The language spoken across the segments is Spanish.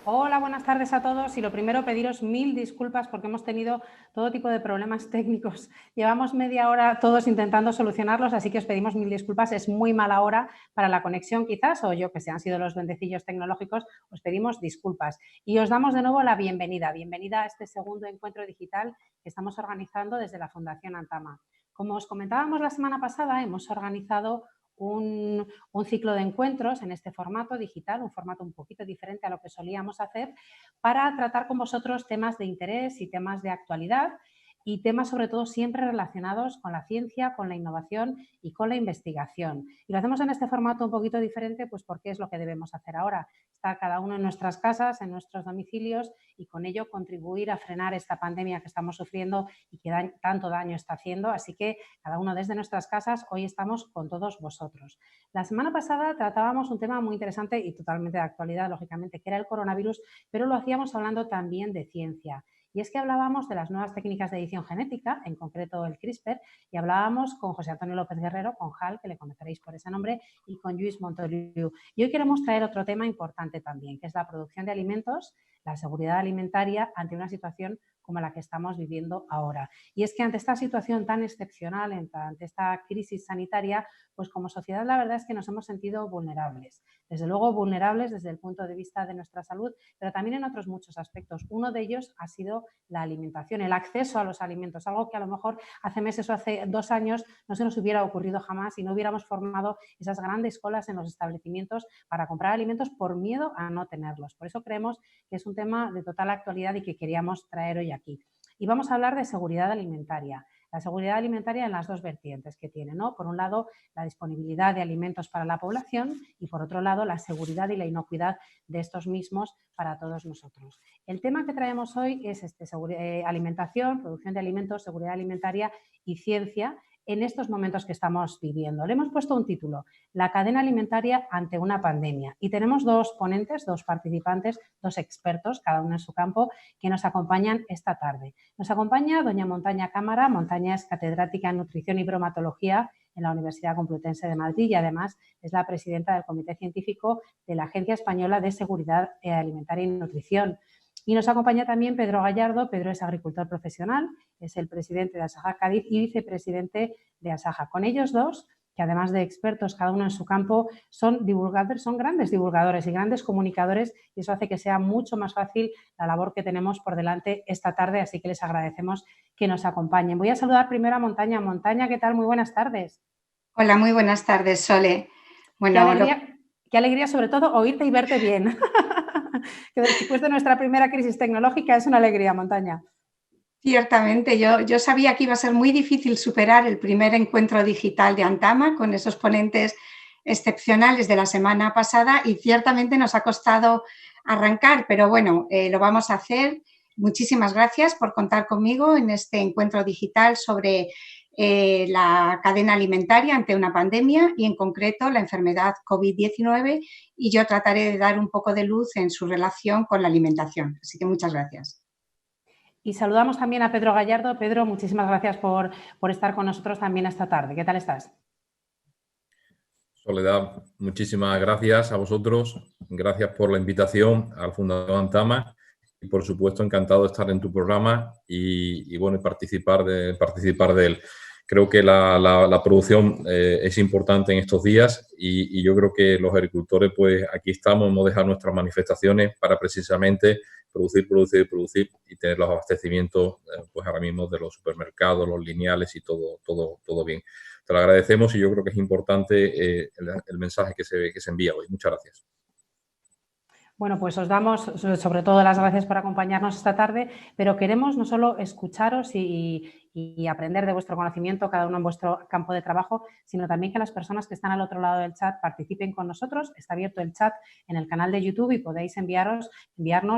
Hola, buenas tardes a todos y lo primero pediros mil disculpas porque hemos tenido todo tipo de problemas técnicos. Llevamos media hora todos intentando solucionarlos, así que os pedimos mil disculpas. Es muy mala hora para la conexión quizás, o yo que sé, han sido los duendecillos tecnológicos, os pedimos disculpas. Y os damos de nuevo la bienvenida. Bienvenida a este segundo encuentro digital que estamos organizando desde la Fundación Antama. Como os comentábamos la semana pasada, hemos organizado un ciclo de encuentros en este formato digital, un formato un poquito diferente a lo que solíamos hacer, para tratar con vosotros temas de interés y temas de actualidad y temas sobre todo siempre relacionados con la ciencia, con la innovación y con la investigación. Y lo hacemos en este formato un poquito diferente pues porque es lo que debemos hacer ahora. Estar cada uno en nuestras casas, en nuestros domicilios y con ello contribuir a frenar esta pandemia que estamos sufriendo y que tanto daño está haciendo. Así que cada uno desde nuestras casas, hoy estamos con todos vosotros. La semana pasada tratábamos un tema muy interesante y totalmente de actualidad, lógicamente, que era el coronavirus, pero lo hacíamos hablando también de ciencia. Y es que hablábamos de las nuevas técnicas de edición genética, en concreto el CRISPR, y hablábamos con José Antonio López Guerrero, con HAL, que le conoceréis por ese nombre, y con Lluís Montoliu. Y hoy queremos traer otro tema importante también, que es la producción de alimentos, la seguridad alimentaria ante una situación como la que estamos viviendo ahora. Y es que ante esta situación tan excepcional, ante esta crisis sanitaria, pues como sociedad la verdad es que nos hemos sentido vulnerables. Desde luego vulnerables desde el punto de vista de nuestra salud, pero también en otros muchos aspectos. Uno de ellos ha sido la alimentación, el acceso a los alimentos, algo que a lo mejor hace meses o hace 2 años no se nos hubiera ocurrido jamás y no hubiéramos formado esas grandes colas en los establecimientos para comprar alimentos por miedo a no tenerlos. Por eso creemos que es un tema de total actualidad y que queríamos traer hoy aquí. Y vamos a hablar de seguridad alimentaria. La seguridad alimentaria en las dos vertientes que tiene, ¿no? Por un lado, la disponibilidad de alimentos para la población y por otro lado, la seguridad y la inocuidad de estos mismos para todos nosotros. El tema que traemos hoy es alimentación, producción de alimentos, seguridad alimentaria y ciencia en estos momentos que estamos viviendo. Le hemos puesto un título, La cadena alimentaria ante una pandemia. Y tenemos dos ponentes, dos participantes, dos expertos, cada uno en su campo, que nos acompañan esta tarde. Nos acompaña doña Montaña Cámara. Montaña es catedrática en nutrición y bromatología en la Universidad Complutense de Madrid y además es la presidenta del Comité Científico de la Agencia Española de Seguridad Alimentaria y Nutrición. Y nos acompaña también Pedro Gallardo. Pedro es agricultor profesional, es el presidente de Asaja Cádiz y vicepresidente de Asaja. Con ellos dos, que además de expertos, cada uno en su campo, son divulgadores, son grandes divulgadores y grandes comunicadores, y eso hace que sea mucho más fácil la labor que tenemos por delante esta tarde, así que les agradecemos que nos acompañen. Voy a saludar primero a Montaña. Montaña, ¿qué tal? Muy buenas tardes. Hola, muy buenas tardes, Sole. Bueno, qué alegría sobre todo oírte y verte bien. Que después de nuestra primera crisis tecnológica es una alegría, Montaña. Ciertamente, yo sabía que iba a ser muy difícil superar el primer encuentro digital de Antama con esos ponentes excepcionales de la semana pasada y ciertamente nos ha costado arrancar, pero bueno, lo vamos a hacer. Muchísimas gracias por contar conmigo en este encuentro digital sobre la cadena alimentaria ante una pandemia y en concreto la enfermedad COVID-19, y yo trataré de dar un poco de luz en su relación con la alimentación. Así que muchas gracias. Y saludamos también a Pedro Gallardo. Pedro, muchísimas gracias por estar con nosotros también esta tarde. ¿Qué tal estás? Soledad, muchísimas gracias a vosotros. Gracias por la invitación al Fundador Antama y, por supuesto, encantado de estar en tu programa y bueno, participar de él. Creo que la producción es importante en estos días y yo creo que los agricultores, pues aquí estamos, hemos dejado nuestras manifestaciones para precisamente producir y tener los abastecimientos, pues ahora mismo de los supermercados, los lineales y todo bien. Te lo agradecemos y yo creo que es importante el mensaje que se envía hoy. Muchas gracias. Bueno, pues os damos sobre todo las gracias por acompañarnos esta tarde, pero queremos no solo escucharos y aprender de vuestro conocimiento, cada uno en vuestro campo de trabajo, sino también que las personas que están al otro lado del chat participen con nosotros. Está abierto el chat en el canal de YouTube y podéis enviarnos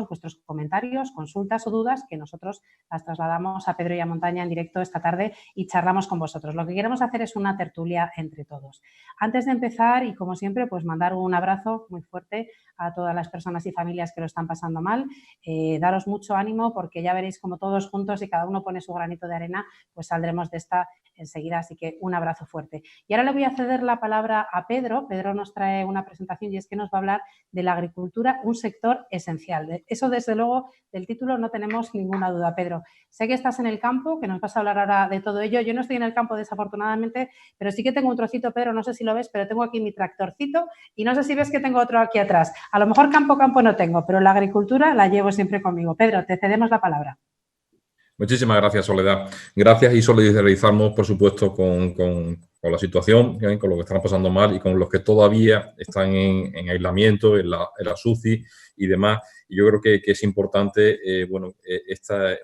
vuestros comentarios, consultas o dudas que nosotros las trasladamos a Pedro y a Montaña en directo esta tarde y charlamos con vosotros. Lo que queremos hacer es una tertulia entre todos. Antes de empezar, y como siempre, pues mandar un abrazo muy fuerte a todas las personas y familias que lo están pasando mal. Daros mucho ánimo porque ya veréis como todos juntos y cada uno pone su granito de arena, mañana pues saldremos de esta enseguida, así que un abrazo fuerte. Y ahora le voy a ceder la palabra a Pedro. Pedro nos trae una presentación y es que nos va a hablar de la agricultura, un sector esencial. De eso, desde luego, del título no tenemos ninguna duda, Pedro. Sé que estás en el campo, que nos vas a hablar ahora de todo ello. Yo no estoy en el campo, desafortunadamente, pero sí que tengo un trocito, Pedro, no sé si lo ves, pero tengo aquí mi tractorcito y no sé si ves que tengo otro aquí atrás. A lo mejor campo no tengo, pero la agricultura la llevo siempre conmigo. Pedro, te cedemos la palabra. Muchísimas gracias, Soledad. Gracias y solidarizarnos, por supuesto, con la situación, con lo que están pasando mal y con los que todavía están en aislamiento, en la UCI y demás. Y yo creo que es importante,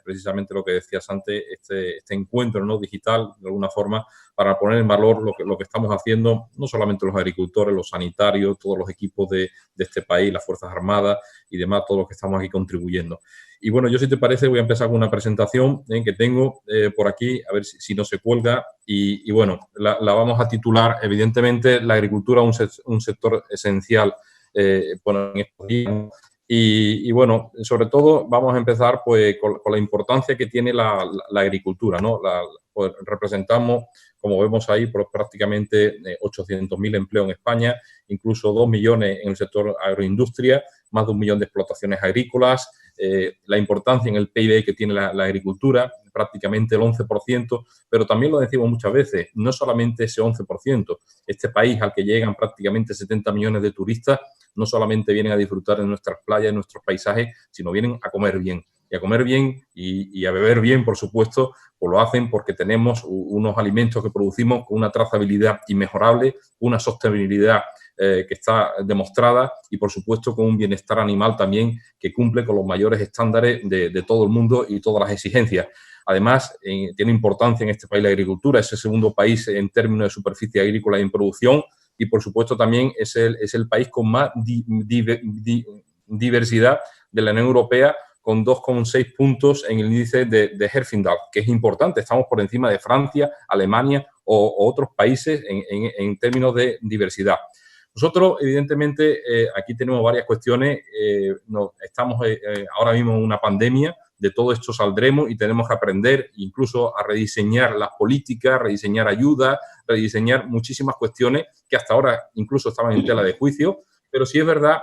precisamente lo que decías antes, este encuentro, ¿no?, digital, de alguna forma, para poner en valor lo que estamos haciendo, no solamente los agricultores, los sanitarios, todos los equipos de este país, las Fuerzas Armadas y demás, todos los que estamos aquí contribuyendo. Y bueno, yo, si te parece, voy a empezar con una presentación que tengo por aquí, a ver si no se cuelga. Y bueno, la vamos a titular, evidentemente, la agricultura, un sector esencial en estos días. Y bueno, sobre todo vamos a empezar pues con la importancia que tiene la agricultura, ¿no? Pues representamos, como vemos ahí, pues prácticamente 800.000 empleos en España, incluso 2 millones en el sector agroindustria, más de 1 millón de explotaciones agrícolas, la importancia en el PIB que tiene la agricultura, prácticamente el 11%, pero también lo decimos muchas veces, no solamente ese 11%, este país al que llegan prácticamente 70 millones de turistas, no solamente vienen a disfrutar de nuestras playas, de nuestros paisajes, sino vienen a comer bien. Y a comer bien y a beber bien, por supuesto, pues lo hacen porque tenemos unos alimentos que producimos con una trazabilidad inmejorable, una sostenibilidad que está demostrada y, por supuesto, con un bienestar animal también que cumple con los mayores estándares de todo el mundo y todas las exigencias. Además, tiene importancia en este país la agricultura, es el segundo país en términos de superficie agrícola y en producción y, por supuesto, también es el país con más diversidad de la Unión Europea, con 2,6 puntos en el índice de Herfindahl, que es importante. Estamos por encima de Francia, Alemania o otros países en términos de diversidad. Nosotros, evidentemente, aquí tenemos varias cuestiones. Estamos ahora mismo en una pandemia. De todo esto saldremos y tenemos que aprender incluso a rediseñar las políticas, rediseñar ayudas, rediseñar muchísimas cuestiones que hasta ahora incluso estaban en tela de juicio. Pero sí es verdad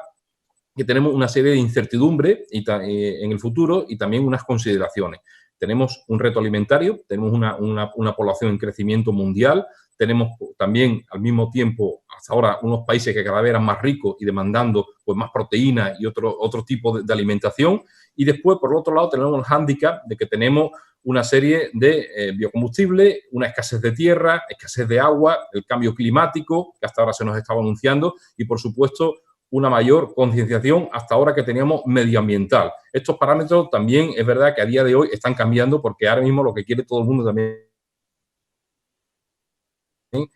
que tenemos una serie de incertidumbres en el futuro y también unas consideraciones. Tenemos un reto alimentario, tenemos una población en crecimiento mundial, tenemos también al mismo tiempo hasta ahora unos países que cada vez eran más ricos y demandando pues más proteína y otro tipo de alimentación. Y después, por el otro lado, tenemos el hándicap de que tenemos una serie de biocombustibles, una escasez de tierra, escasez de agua, el cambio climático, que hasta ahora se nos estaba anunciando, y, por supuesto, una mayor concienciación hasta ahora que teníamos medioambiental. Estos parámetros también es verdad que a día de hoy están cambiando porque ahora mismo lo que quiere todo el mundo también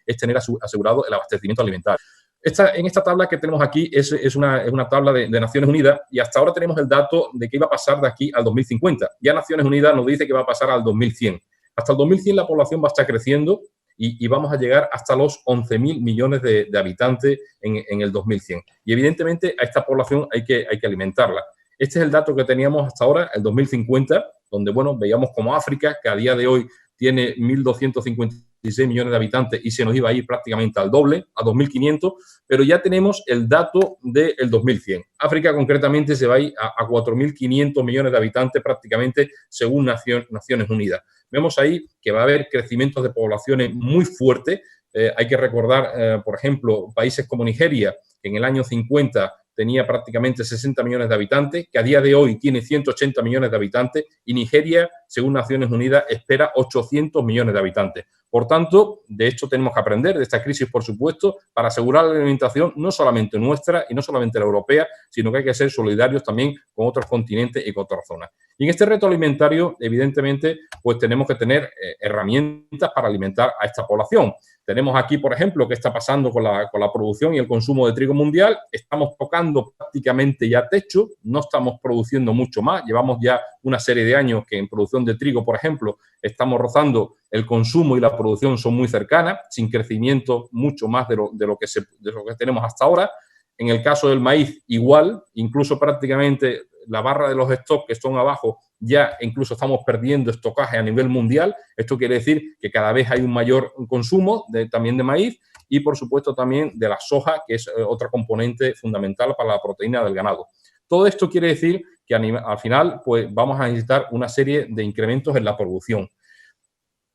es tener asegurado el abastecimiento alimentario. En esta tabla que tenemos aquí es una tabla de Naciones Unidas y hasta ahora tenemos el dato de qué iba a pasar de aquí al 2050. Ya Naciones Unidas nos dice que va a pasar al 2100. Hasta el 2100 la población va a estar creciendo y vamos a llegar hasta los 11.000 millones de habitantes en el 2100. Y evidentemente a esta población hay que alimentarla. Este es el dato que teníamos hasta ahora, el 2050, donde, bueno, veíamos como África, que a día de hoy tiene 1.256 millones de habitantes y se nos iba a ir prácticamente al doble, a 2.500, pero ya tenemos el dato del 2100. África concretamente se va a ir a 4.500 millones de habitantes prácticamente según Naciones Unidas. Vemos ahí que va a haber crecimientos de poblaciones muy fuertes. Hay que recordar, por ejemplo, países como Nigeria, que en el año 50 tenía prácticamente 60 millones de habitantes, que a día de hoy tiene 180 millones de habitantes, y Nigeria, según Naciones Unidas, espera 800 millones de habitantes. Por tanto, de esto tenemos que aprender, de esta crisis, por supuesto, para asegurar la alimentación no solamente nuestra y no solamente la europea, sino que hay que ser solidarios también con otros continentes y con otras zonas. Y en este reto alimentario, evidentemente, pues tenemos que tener herramientas para alimentar a esta población. Tenemos aquí, por ejemplo, qué está pasando con la producción y el consumo de trigo mundial. Estamos tocando prácticamente ya techo, no estamos produciendo mucho más. Llevamos ya una serie de años que en producción de trigo, por ejemplo, estamos rozando el consumo y la producción son muy cercanas, sin crecimiento mucho más de lo que tenemos hasta ahora. En el caso del maíz, igual, incluso prácticamente la barra de los stocks que están abajo, ya incluso estamos perdiendo estocaje a nivel mundial. Esto quiere decir que cada vez hay un mayor consumo también de maíz y, por supuesto, también de la soja, que es otra componente fundamental para la proteína del ganado. Todo esto quiere decir que al final pues, vamos a necesitar una serie de incrementos en la producción.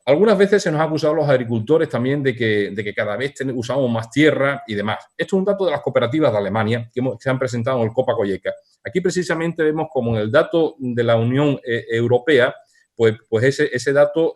Algunas veces se nos ha acusado a los agricultores también de que cada vez usamos más tierra y demás. Esto es un dato de las cooperativas de Alemania que se han presentado en el Copa Cogeca. Aquí precisamente vemos como en el dato de la Unión Europea, pues ese dato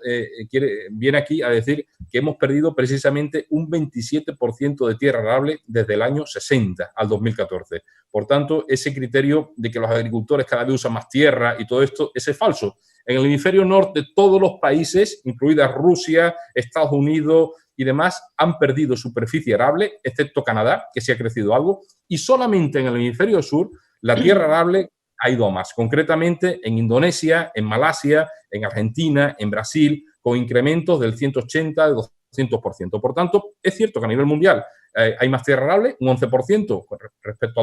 viene aquí a decir que hemos perdido precisamente un 27% de tierra arable desde el año 60 al 2014. Por tanto, ese criterio de que los agricultores cada vez usan más tierra y todo esto, ese es falso. En el hemisferio norte, todos los países, incluidas Rusia, Estados Unidos y demás, han perdido superficie arable, excepto Canadá, que sí ha crecido algo, y solamente en el hemisferio sur la tierra arable ha ido a más. Concretamente en Indonesia, en Malasia, en Argentina, en Brasil, con incrementos del 180, del 200%. Por tanto, es cierto que a nivel mundial hay más tierra arable, un 11% respecto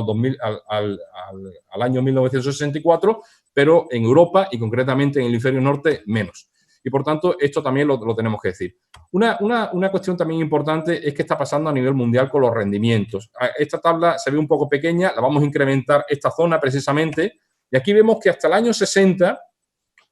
al año 1964, pero en Europa y concretamente en el hemisferio norte menos. Y por tanto, esto también lo tenemos que decir. Una cuestión también importante es qué está pasando a nivel mundial con los rendimientos. Esta tabla se ve un poco pequeña, la vamos a incrementar esta zona precisamente, y aquí vemos que hasta el año 60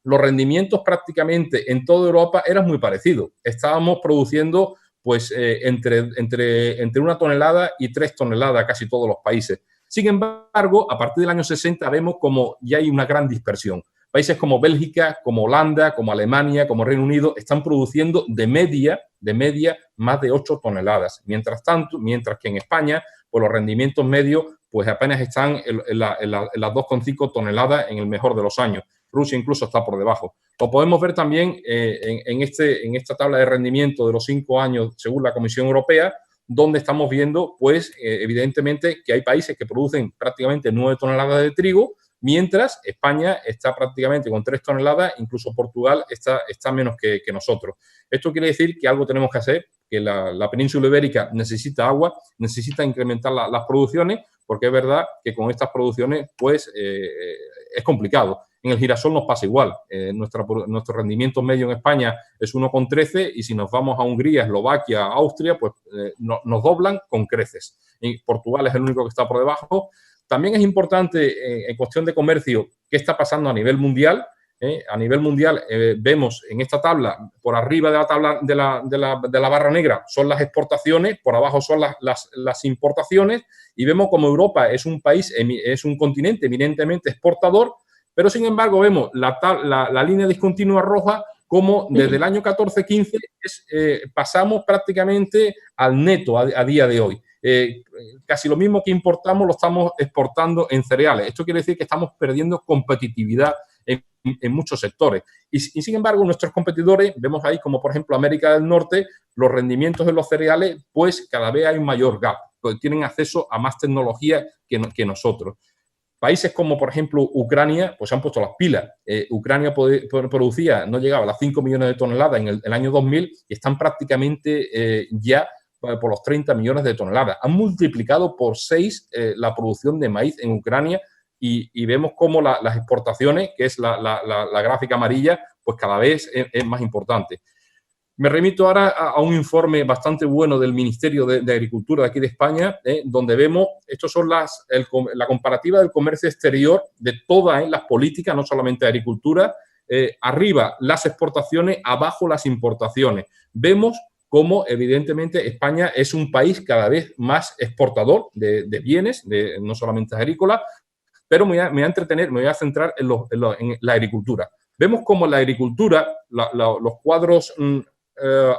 los rendimientos prácticamente en toda Europa eran muy parecidos. Estábamos produciendo pues entre 1 tonelada y 3 toneladas casi todos los países. Sin embargo, a partir del año 60 vemos como ya hay una gran dispersión. Países como Bélgica, como Holanda, como Alemania, como Reino Unido están produciendo de media más de 8 toneladas. Mientras que en España, pues los rendimientos medios pues apenas están en las 2,5 toneladas en el mejor de los años. Rusia incluso está por debajo. Lo podemos ver también en esta tabla de rendimiento de los 5 años según la Comisión Europea, donde estamos viendo, pues, evidentemente que hay países que producen prácticamente 9 toneladas de trigo, mientras España está prácticamente con 3 toneladas, incluso Portugal está menos que nosotros. Esto quiere decir que algo tenemos que hacer, que la península ibérica necesita agua, necesita incrementar las producciones, porque es verdad que con estas producciones, pues, es complicado. En el girasol nos pasa igual. Nuestro rendimiento medio en España es 1,13 y si nos vamos a Hungría, Eslovaquia, Austria, pues nos doblan con creces. Y Portugal es el único que está por debajo. También es importante, en cuestión de comercio, qué está pasando a nivel mundial. A nivel mundial vemos en esta tabla, por arriba de la tabla de la barra negra son las exportaciones, por abajo son las importaciones, y vemos como Europa es un país, es un continente eminentemente exportador, pero sin embargo vemos la línea discontinua roja como desde el año 14-15 pasamos prácticamente al neto a día de hoy. Casi lo mismo que importamos lo estamos exportando en cereales. Esto quiere decir que estamos perdiendo competitividad en muchos sectores. Y sin embargo, nuestros competidores, vemos ahí como por ejemplo América del Norte, los rendimientos de los cereales, pues cada vez hay un mayor gap, porque tienen acceso a más tecnología que nosotros. Países como, por ejemplo, Ucrania, pues se han puesto las pilas. Ucrania producía, no llegaba a las 5 millones de toneladas en el año 2000 y están prácticamente ya por los 30 millones de toneladas. Han multiplicado por 6 la producción de maíz en Ucrania y vemos cómo las exportaciones, que es la gráfica amarilla, pues cada vez es más importante. Me remito ahora a un informe bastante bueno del Ministerio de Agricultura de aquí de España, donde vemos, estos son la comparativa del comercio exterior de todas las políticas, no solamente de agricultura, arriba las exportaciones, abajo las importaciones. Vemos cómo evidentemente España es un país cada vez más exportador de bienes, no solamente agrícolas, pero me voy a centrar en la agricultura. Vemos cómo la agricultura, los cuadros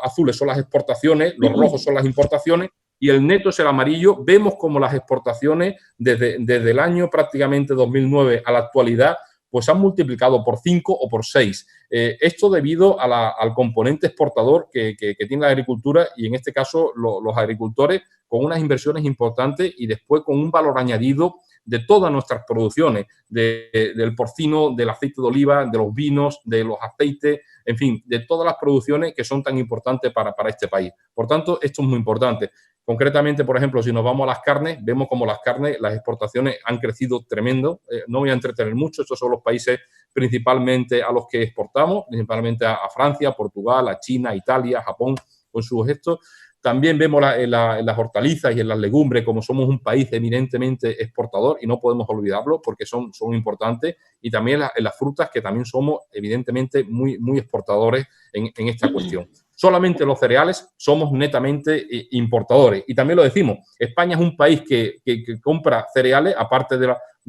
azules son las exportaciones, los rojos son las importaciones y el neto es el amarillo. Vemos como las exportaciones desde el año prácticamente 2009 a la actualidad pues han multiplicado por 5 o por 6. Esto debido al componente exportador que tiene la agricultura y en este caso los agricultores con unas inversiones importantes y después con un valor añadido de todas nuestras producciones, del porcino, del aceite de oliva, de los vinos, de los aceites, en fin, de todas las producciones que son tan importantes para este país. Por tanto, esto es muy importante. Concretamente, por ejemplo, si nos vamos a las carnes, vemos como las carnes, las exportaciones han crecido tremendo. No voy a entretener mucho, estos son los países principalmente a los que exportamos, principalmente a Francia, Portugal, a China, Italia, Japón, con sus gestos. También vemos en las hortalizas y en las legumbres como somos un país eminentemente exportador y no podemos olvidarlo porque son importantes. Y también en las frutas, que también somos evidentemente muy exportadores en esta cuestión. Solamente los cereales somos netamente importadores. Y también lo decimos, España es un país que compra cereales, aparte de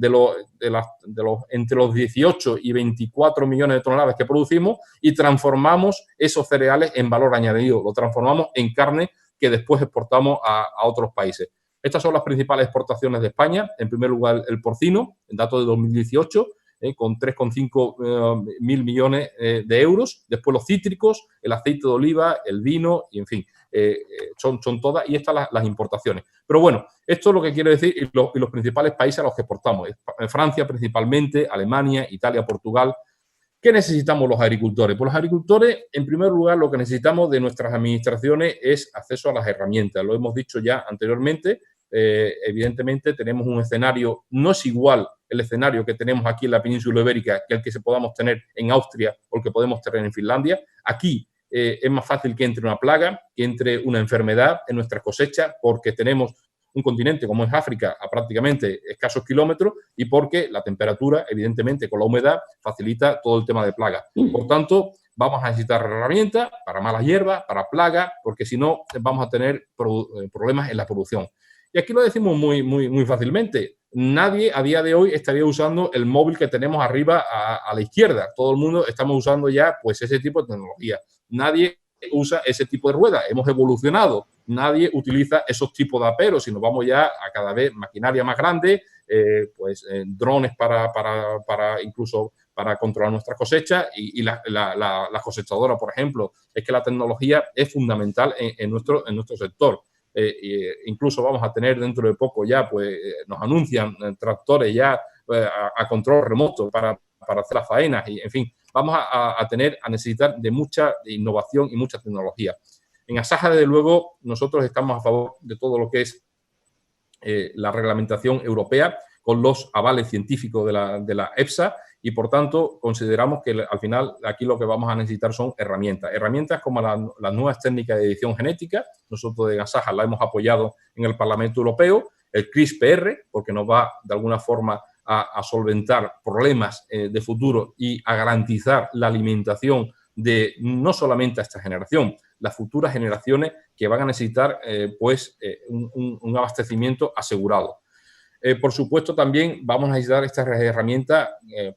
los entre los 18 y 24 millones de toneladas que producimos, y transformamos esos cereales en valor añadido, lo transformamos en carne que después exportamos a otros países. Estas son las principales exportaciones de España. En primer lugar, el porcino, en datos de 2018, con 3,5 mil millones de euros. Después los cítricos, el aceite de oliva, el vino, y en fin, son todas, y estas las importaciones. Pero bueno, esto es lo que quiero decir, y los principales países a los que exportamos. Francia principalmente, Alemania, Italia, Portugal. ¿Qué necesitamos los agricultores? Pues los agricultores, en primer lugar, lo que necesitamos de nuestras administraciones es acceso a las herramientas. Lo hemos dicho ya anteriormente. Evidentemente tenemos un escenario, no es igual el escenario que tenemos aquí en la península ibérica que el que podamos tener en Austria o el que podemos tener en Finlandia. Aquí es más fácil que entre una plaga, que entre una enfermedad en nuestras cosechas, porque tenemos un continente como es África a prácticamente escasos kilómetros y porque la temperatura, evidentemente, con la humedad, facilita todo el tema de plagas. Por tanto, vamos a necesitar herramientas para malas hierbas, para plagas, porque si no vamos a tener problemas en la producción. Y aquí lo decimos muy fácilmente. Nadie a día de hoy estaría usando el móvil que tenemos arriba a la izquierda. Todo el mundo estamos usando ya pues ese tipo de tecnología. Nadie usa ese tipo de ruedas. Hemos evolucionado. Nadie utiliza esos tipos de aperos, sino vamos ya a cada vez maquinaria más grande, drones incluso para controlar nuestras cosechas y la cosechadora, por ejemplo. Es que la tecnología es fundamental en nuestro sector. Incluso vamos a tener dentro de poco ya, pues nos anuncian tractores ya a control remoto para hacer las faenas y, en fin, vamos a necesitar de mucha innovación y mucha tecnología. En Asaja, desde luego, nosotros estamos a favor de todo lo que es la reglamentación europea con los avales científicos de la EFSA y, por tanto, consideramos que al final aquí lo que vamos a necesitar son herramientas como las nuevas técnicas de edición genética. Nosotros de Asaja la hemos apoyado en el Parlamento Europeo, el CRISPR, porque nos va de alguna forma a solventar problemas de futuro y a garantizar la alimentación de no solamente a esta generación, las futuras generaciones que van a necesitar un abastecimiento asegurado. Por supuesto, también vamos a necesitar estas herramientas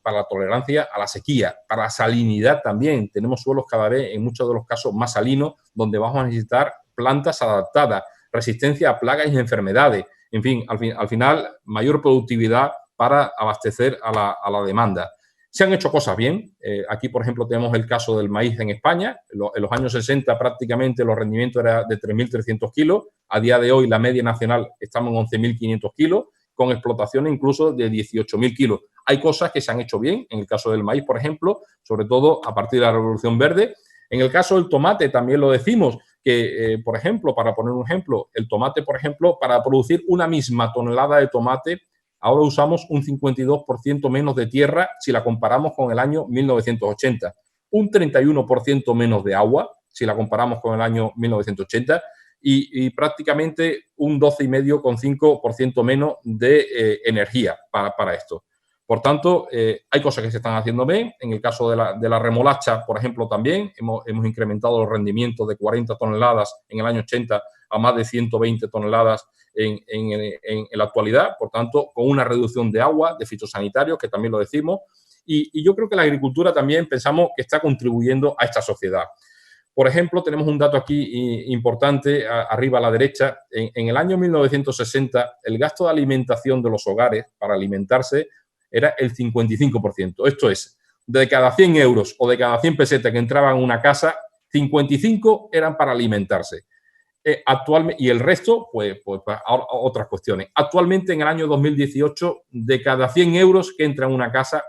para la tolerancia a la sequía, para la salinidad también. Tenemos suelos cada vez, en muchos de los casos, más salinos, donde vamos a necesitar plantas adaptadas, resistencia a plagas y enfermedades. En fin, al final, mayor productividad para abastecer a la demanda. Se han hecho cosas bien. Aquí, por ejemplo, tenemos el caso del maíz en España. En los años 60 prácticamente los rendimientos eran de 3.300 kilos. A día de hoy la media nacional estamos en 11.500 kilos, con explotaciones incluso de 18.000 kilos. Hay cosas que se han hecho bien, en el caso del maíz, por ejemplo, sobre todo a partir de la Revolución Verde. En el caso del tomate también lo decimos, que, por ejemplo, para poner un ejemplo, el tomate, por ejemplo, para producir una misma tonelada de tomate, ahora usamos un 52% menos de tierra si la comparamos con el año 1980. Un 31% menos de agua si la comparamos con el año 1980 y prácticamente un 12,5% menos de energía para esto. Por tanto, hay cosas que se están haciendo bien. En el caso de la remolacha, por ejemplo, también hemos incrementado los rendimientos de 40 toneladas en el año 80 a más de 120 toneladas en la actualidad. Por tanto, con una reducción de agua, de fitosanitarios, que también lo decimos. Y yo creo que la agricultura también pensamos que está contribuyendo a esta sociedad. Por ejemplo, tenemos un dato aquí importante, arriba a la derecha. En el año 1960, el gasto de alimentación de los hogares para alimentarse era el 55%. Esto es, de cada 100 euros o de cada 100 pesetas que entraban en una casa, 55 eran para alimentarse. Actualmente, y el resto, pues otras cuestiones. Actualmente, en el año 2018, de cada 100 euros que entra en una casa,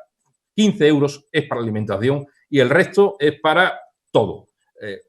15 euros es para alimentación y el resto es para todo.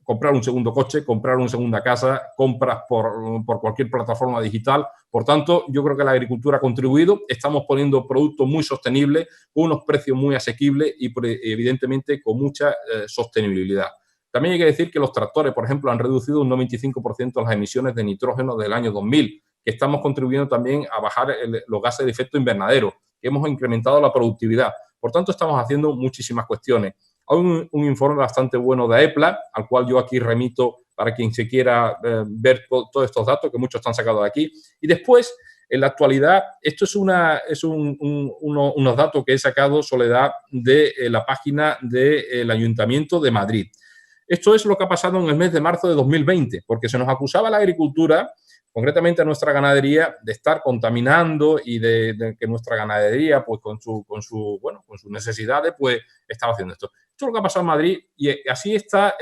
Comprar un segundo coche, comprar una segunda casa, compras por cualquier plataforma digital. Por tanto, yo creo que la agricultura ha contribuido. Estamos poniendo productos muy sostenibles, con unos precios muy asequibles y, evidentemente, con mucha sostenibilidad. También hay que decir que los tractores, por ejemplo, han reducido un 95% las emisiones de nitrógeno del año 2000, que estamos contribuyendo también a bajar los gases de efecto invernadero, que hemos incrementado la productividad. Por tanto, estamos haciendo muchísimas cuestiones. Hay un informe bastante bueno de EPLA, al cual yo aquí remito para quien se quiera ver todos estos datos, que muchos están sacados de aquí. Y después, en la actualidad, esto es unos datos que he sacado, Soledad, de la página del Ayuntamiento de Madrid. Esto es lo que ha pasado en el mes de marzo de 2020, porque se nos acusaba a la agricultura, concretamente a nuestra ganadería, de estar contaminando y de que nuestra ganadería, pues con sus necesidades, pues estaba haciendo esto. Esto es lo que ha pasado en Madrid y así está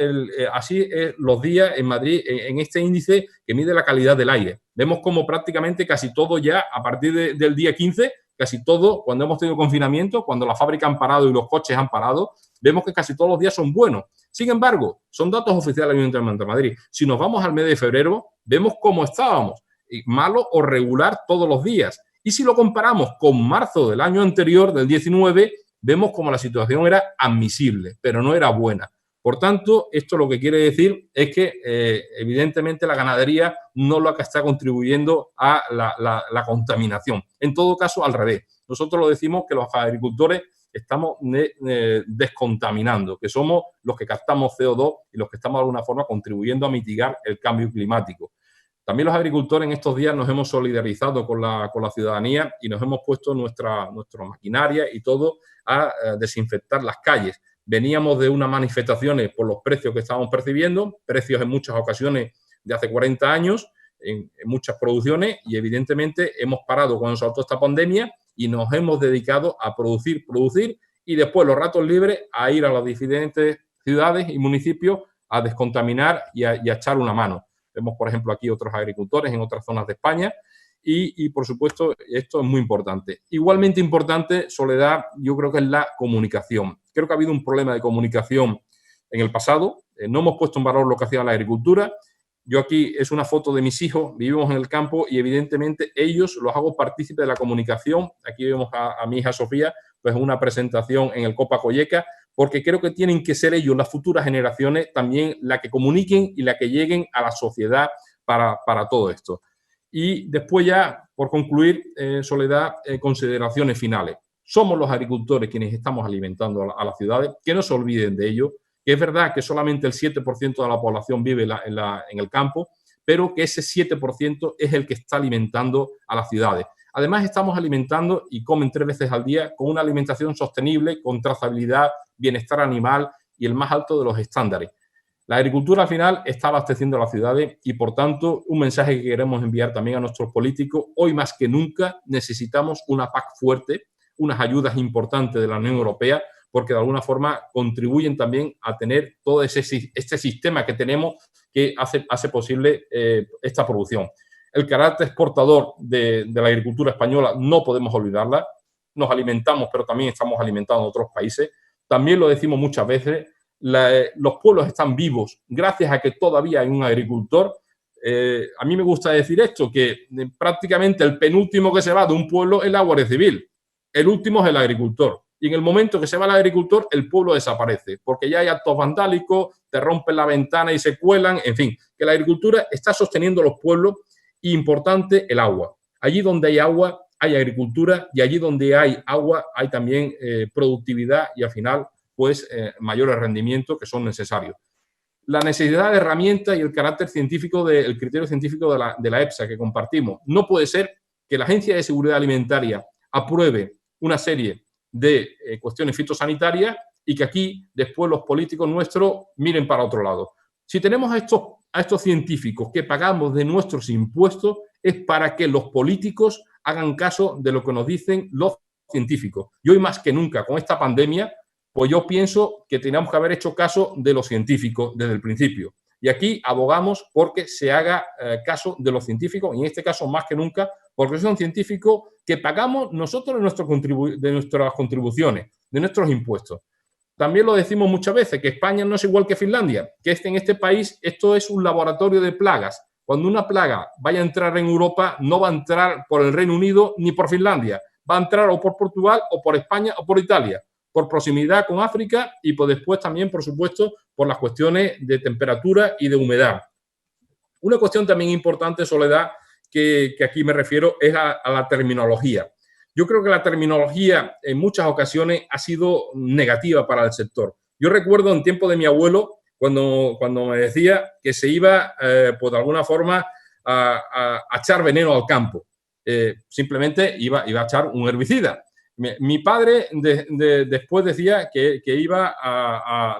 así es los días en Madrid en este índice que mide la calidad del aire. Vemos como prácticamente casi todo ya, a partir del día 15, casi todo, cuando hemos tenido confinamiento, cuando las fábricas han parado y los coches han parado, vemos que casi todos los días son buenos. Sin embargo, son datos oficiales del Ayuntamiento de Madrid. Si nos vamos al mes de febrero, vemos cómo estábamos, malo o regular todos los días. Y si lo comparamos con marzo del año anterior, del 19, vemos como la situación era admisible, pero no era buena. Por tanto, esto lo que quiere decir es que, evidentemente, la ganadería no es la que está contribuyendo a la contaminación. En todo caso, al revés. Nosotros lo decimos que los agricultores estamos descontaminando, que somos los que captamos CO2 y los que estamos de alguna forma contribuyendo a mitigar el cambio climático. También los agricultores en estos días nos hemos solidarizado con la ciudadanía y nos hemos puesto nuestra maquinaria y todo a desinfectar las calles. Veníamos de unas manifestaciones por los precios que estábamos percibiendo, precios en muchas ocasiones de hace 40 años, en muchas producciones, y evidentemente hemos parado cuando saltó esta pandemia y nos hemos dedicado a producir y después los ratos libres a ir a las diferentes ciudades y municipios a descontaminar y a echar una mano. Vemos, por ejemplo, aquí otros agricultores en otras zonas de España y, por supuesto, esto es muy importante. Igualmente importante, Soledad, yo creo que es la comunicación. Creo que ha habido un problema de comunicación en el pasado. No hemos puesto en valor lo que hacía la agricultura. Yo aquí es una foto de mis hijos, vivimos en el campo y evidentemente ellos los hago partícipes de la comunicación. Aquí vemos a mi hija Sofía, pues una presentación en el Copa Colleca, porque creo que tienen que ser ellos, las futuras generaciones, también la que comuniquen y la que lleguen a la sociedad para todo esto. Y después ya, por concluir, Soledad, consideraciones finales. Somos los agricultores quienes estamos alimentando a las ciudades, que no se olviden de ello, que es verdad que solamente el 7% de la población vive en el campo, pero que ese 7% es el que está alimentando a las ciudades. Además, estamos alimentando y comen 3 veces al día con una alimentación sostenible, con trazabilidad, bienestar animal y el más alto de los estándares. La agricultura al final está abasteciendo a las ciudades y, por tanto, un mensaje que queremos enviar también a nuestros políticos. Hoy más que nunca necesitamos una PAC fuerte, unas ayudas importantes de la Unión Europea, porque de alguna forma contribuyen también a tener todo este sistema que tenemos que hace posible esta producción. El carácter exportador de la agricultura española no podemos olvidarla. Nos alimentamos, pero también estamos alimentando a otros países. También lo decimos muchas veces, los pueblos están vivos gracias a que todavía hay un agricultor. A mí me gusta decir esto, que prácticamente el penúltimo que se va de un pueblo es la Guardia Civil. El último es el agricultor. Y en el momento que se va el agricultor, el pueblo desaparece, porque ya hay actos vandálicos, te rompen la ventana y se cuelan, en fin, que la agricultura está sosteniendo los pueblos. Y importante, el agua. Allí donde hay agua, hay agricultura, y allí donde hay agua, hay también productividad y al final, pues, mayores rendimientos que son necesarios. La necesidad de herramientas y el carácter científico, el criterio científico de la EFSA que compartimos. No puede ser que la Agencia de Seguridad Alimentaria apruebe una serie de cuestiones fitosanitarias y que aquí después los políticos nuestros miren para otro lado. Si tenemos a estos científicos que pagamos de nuestros impuestos, es para que los políticos hagan caso de lo que nos dicen los científicos. Y hoy más que nunca, con esta pandemia, pues yo pienso que teníamos que haber hecho caso de los científicos desde el principio. Y aquí abogamos porque se haga caso de los científicos, y en este caso más que nunca, porque son científicos que pagamos nosotros de nuestras contribuciones, de nuestros impuestos. También lo decimos muchas veces, que España no es igual que Finlandia, que en este país esto es un laboratorio de plagas. Cuando una plaga vaya a entrar en Europa, no va a entrar por el Reino Unido ni por Finlandia, va a entrar o por Portugal o por España o por Italia, por proximidad con África y por después también, por supuesto, por las cuestiones de temperatura y de humedad. Una cuestión también importante, Soledad, que aquí me refiero, es a la terminología. Yo creo que la terminología en muchas ocasiones ha sido negativa para el sector. Yo recuerdo en tiempo de mi abuelo, cuando me decía que se iba, pues de alguna forma, a echar veneno al campo. Simplemente iba a echar un herbicida. Mi padre después decía que iba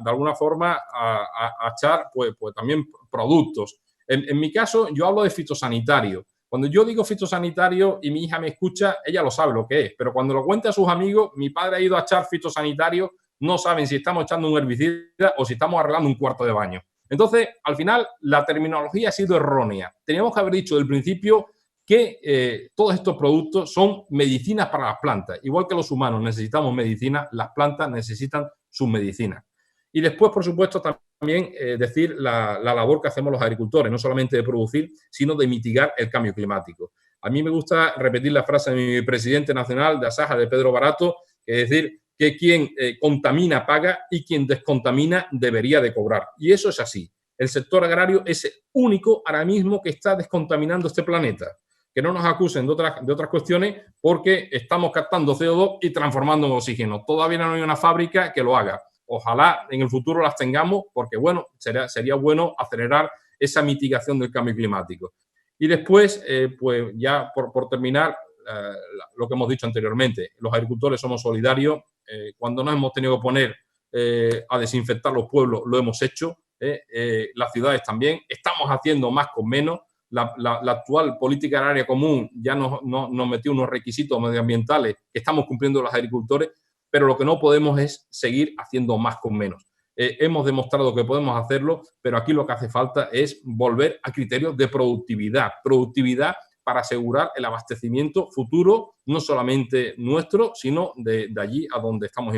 de alguna forma a echar pues también productos. En mi caso, yo hablo de fitosanitario. Cuando yo digo fitosanitario y mi hija me escucha, ella lo sabe lo que es, pero cuando lo cuenta a sus amigos, mi padre ha ido a echar fitosanitario, no saben si estamos echando un herbicida o si estamos arreglando un cuarto de baño. Entonces, al final, la terminología ha sido errónea. Teníamos que haber dicho del principio que todos estos productos son medicinas para las plantas. Igual que los humanos necesitamos medicina, las plantas necesitan sus medicinas. Y después, por supuesto, también decir la labor que hacemos los agricultores, no solamente de producir, sino de mitigar el cambio climático. A mí me gusta repetir la frase de mi presidente nacional de Asaja, de Pedro Barato, que es decir, que quien contamina paga y quien descontamina debería de cobrar. Y eso es así. El sector agrario es el único ahora mismo que está descontaminando este planeta. Que no nos acusen de otras cuestiones porque estamos captando CO2 y transformando en oxígeno. Todavía no hay una fábrica que lo haga. Ojalá en el futuro las tengamos porque, bueno, sería bueno acelerar esa mitigación del cambio climático. Y después, pues ya por terminar, lo que hemos dicho anteriormente, los agricultores somos solidarios. Cuando nos hemos tenido que poner a desinfectar los pueblos, lo hemos hecho. Las ciudades también. Estamos haciendo más con menos. La actual política agraria común ya nos metió unos requisitos medioambientales que estamos cumpliendo los agricultores, pero lo que no podemos es seguir haciendo más con menos. Hemos demostrado que podemos hacerlo, pero aquí lo que hace falta es volver a criterios de productividad para asegurar el abastecimiento futuro, no solamente nuestro, sino de allí a donde estamos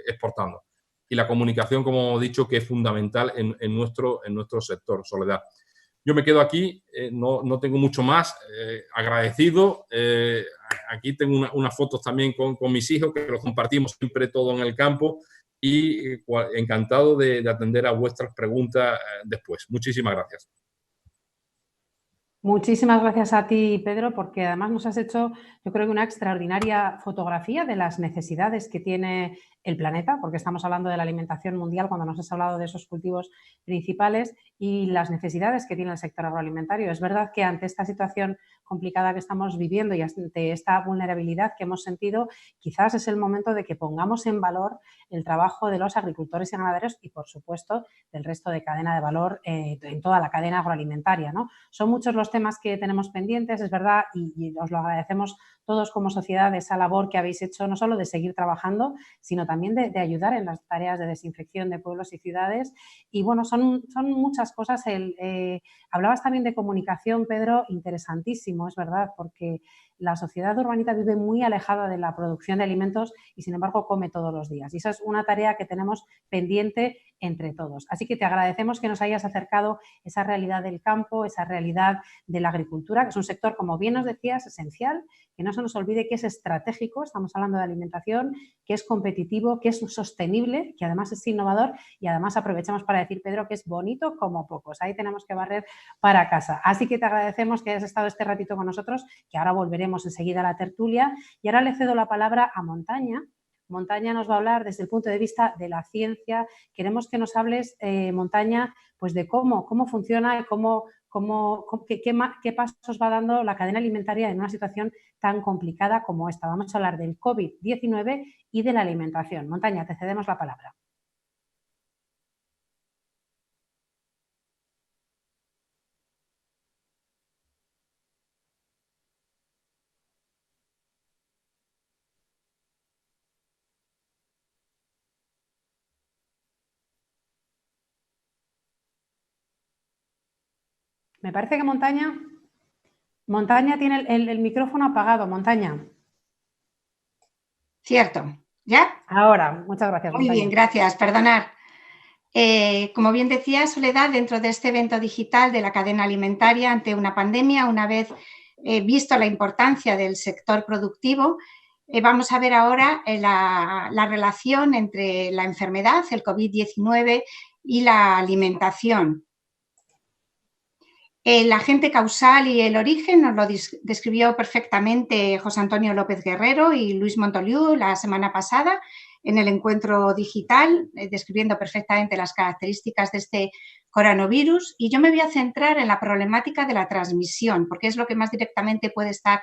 exportando. Y la comunicación, como hemos dicho, que es fundamental en nuestro sector, Soledad. Yo me quedo aquí, no tengo mucho más, agradecido. Aquí tengo unas fotos también con mis hijos, que los compartimos siempre todo en el campo, y encantado de atender a vuestras preguntas después. Muchísimas gracias. Muchísimas gracias a ti, Pedro, porque además nos has hecho, yo creo que una extraordinaria fotografía de las necesidades que tiene el planeta, porque estamos hablando de la alimentación mundial cuando nos has hablado de esos cultivos principales y las necesidades que tiene el sector agroalimentario. Es verdad que ante esta situación complicada que estamos viviendo y ante esta vulnerabilidad que hemos sentido, quizás es el momento de que pongamos en valor el trabajo de los agricultores y ganaderos y, por supuesto, del resto de cadena de valor en toda la cadena agroalimentaria, ¿no? Son muchos los temas que tenemos pendientes, es verdad, y os lo agradecemos todos como sociedad, esa labor que habéis hecho, no solo de seguir trabajando, sino también de ayudar en las tareas de desinfección de pueblos y ciudades. Y bueno, son muchas cosas. Hablabas también de comunicación, Pedro, interesantísimo, es verdad, porque la sociedad urbanita vive muy alejada de la producción de alimentos y, sin embargo, come todos los días. Y esa es una tarea que tenemos pendiente entre todos. Así que te agradecemos que nos hayas acercado esa realidad del campo, esa realidad de la agricultura, que es un sector, como bien nos decías, esencial, que no se nos olvide que es estratégico, estamos hablando de alimentación, que es competitivo, que es sostenible, que además es innovador y además aprovechamos para decir, Pedro, que es bonito como pocos. Ahí tenemos que barrer para casa. Así que te agradecemos que hayas estado este ratito con nosotros, que ahora volveremos enseguida a la tertulia. Y ahora le cedo la palabra a Montaña. Montaña nos va a hablar desde el punto de vista de la ciencia. Queremos que nos hables, Montaña, pues de cómo funciona y qué pasos va dando la cadena alimentaria en una situación tan complicada como esta. Vamos a hablar del COVID-19 y de la alimentación. Montaña, te cedemos la palabra. Me parece que Montaña tiene el micrófono apagado. Montaña. Cierto, ¿ya? Ahora, muchas gracias, Muy Montaña. bien, gracias, perdonad. Como bien decía Soledad, dentro de este evento digital de la cadena alimentaria ante una pandemia, una vez visto la importancia del sector productivo, vamos a ver ahora la relación entre la enfermedad, el COVID-19 y la alimentación. El agente causal y el origen nos lo describió perfectamente José Antonio López Guerrero y Luis Montoliu la semana pasada en el encuentro digital, describiendo perfectamente las características de este coronavirus. Y yo me voy a centrar en la problemática de la transmisión, porque es lo que más directamente puede estar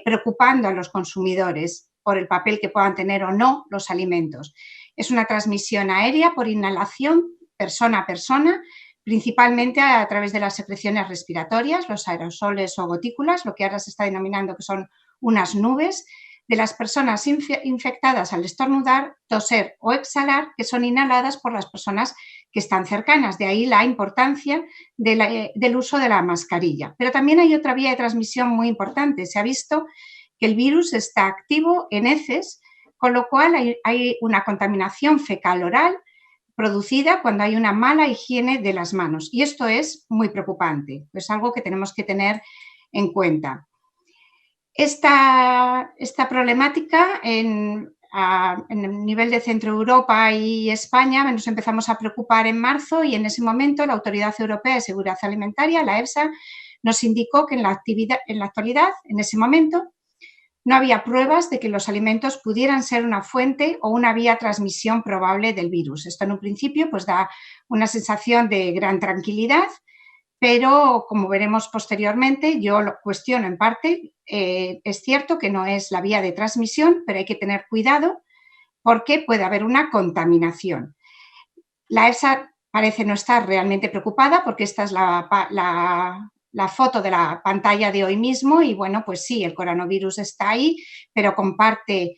preocupando a los consumidores por el papel que puedan tener o no los alimentos. Es una transmisión aérea por inhalación, persona a persona, principalmente a través de las secreciones respiratorias, los aerosoles o gotículas, lo que ahora se está denominando que son unas nubes, de las personas infectadas al estornudar, toser o exhalar, que son inhaladas por las personas que están cercanas. De ahí la importancia del uso de la mascarilla. Pero también hay otra vía de transmisión muy importante. Se ha visto que el virus está activo en heces, con lo cual hay una contaminación fecal-oral producida cuando hay una mala higiene de las manos. Y esto es muy preocupante, es algo que tenemos que tener en cuenta. Esta problemática en el nivel de Centro Europa y España nos empezamos a preocupar en marzo y en ese momento la Autoridad Europea de Seguridad Alimentaria, la EFSA, nos indicó que en la actualidad, en ese momento, no había pruebas de que los alimentos pudieran ser una fuente o una vía de transmisión probable del virus. Esto en un principio pues da una sensación de gran tranquilidad, pero como veremos posteriormente, yo lo cuestiono en parte. Es cierto que no es la vía de transmisión, pero hay que tener cuidado porque puede haber una contaminación. La EFSA parece no estar realmente preocupada porque esta es la foto de la pantalla de hoy mismo y bueno, pues sí, el coronavirus está ahí, pero comparte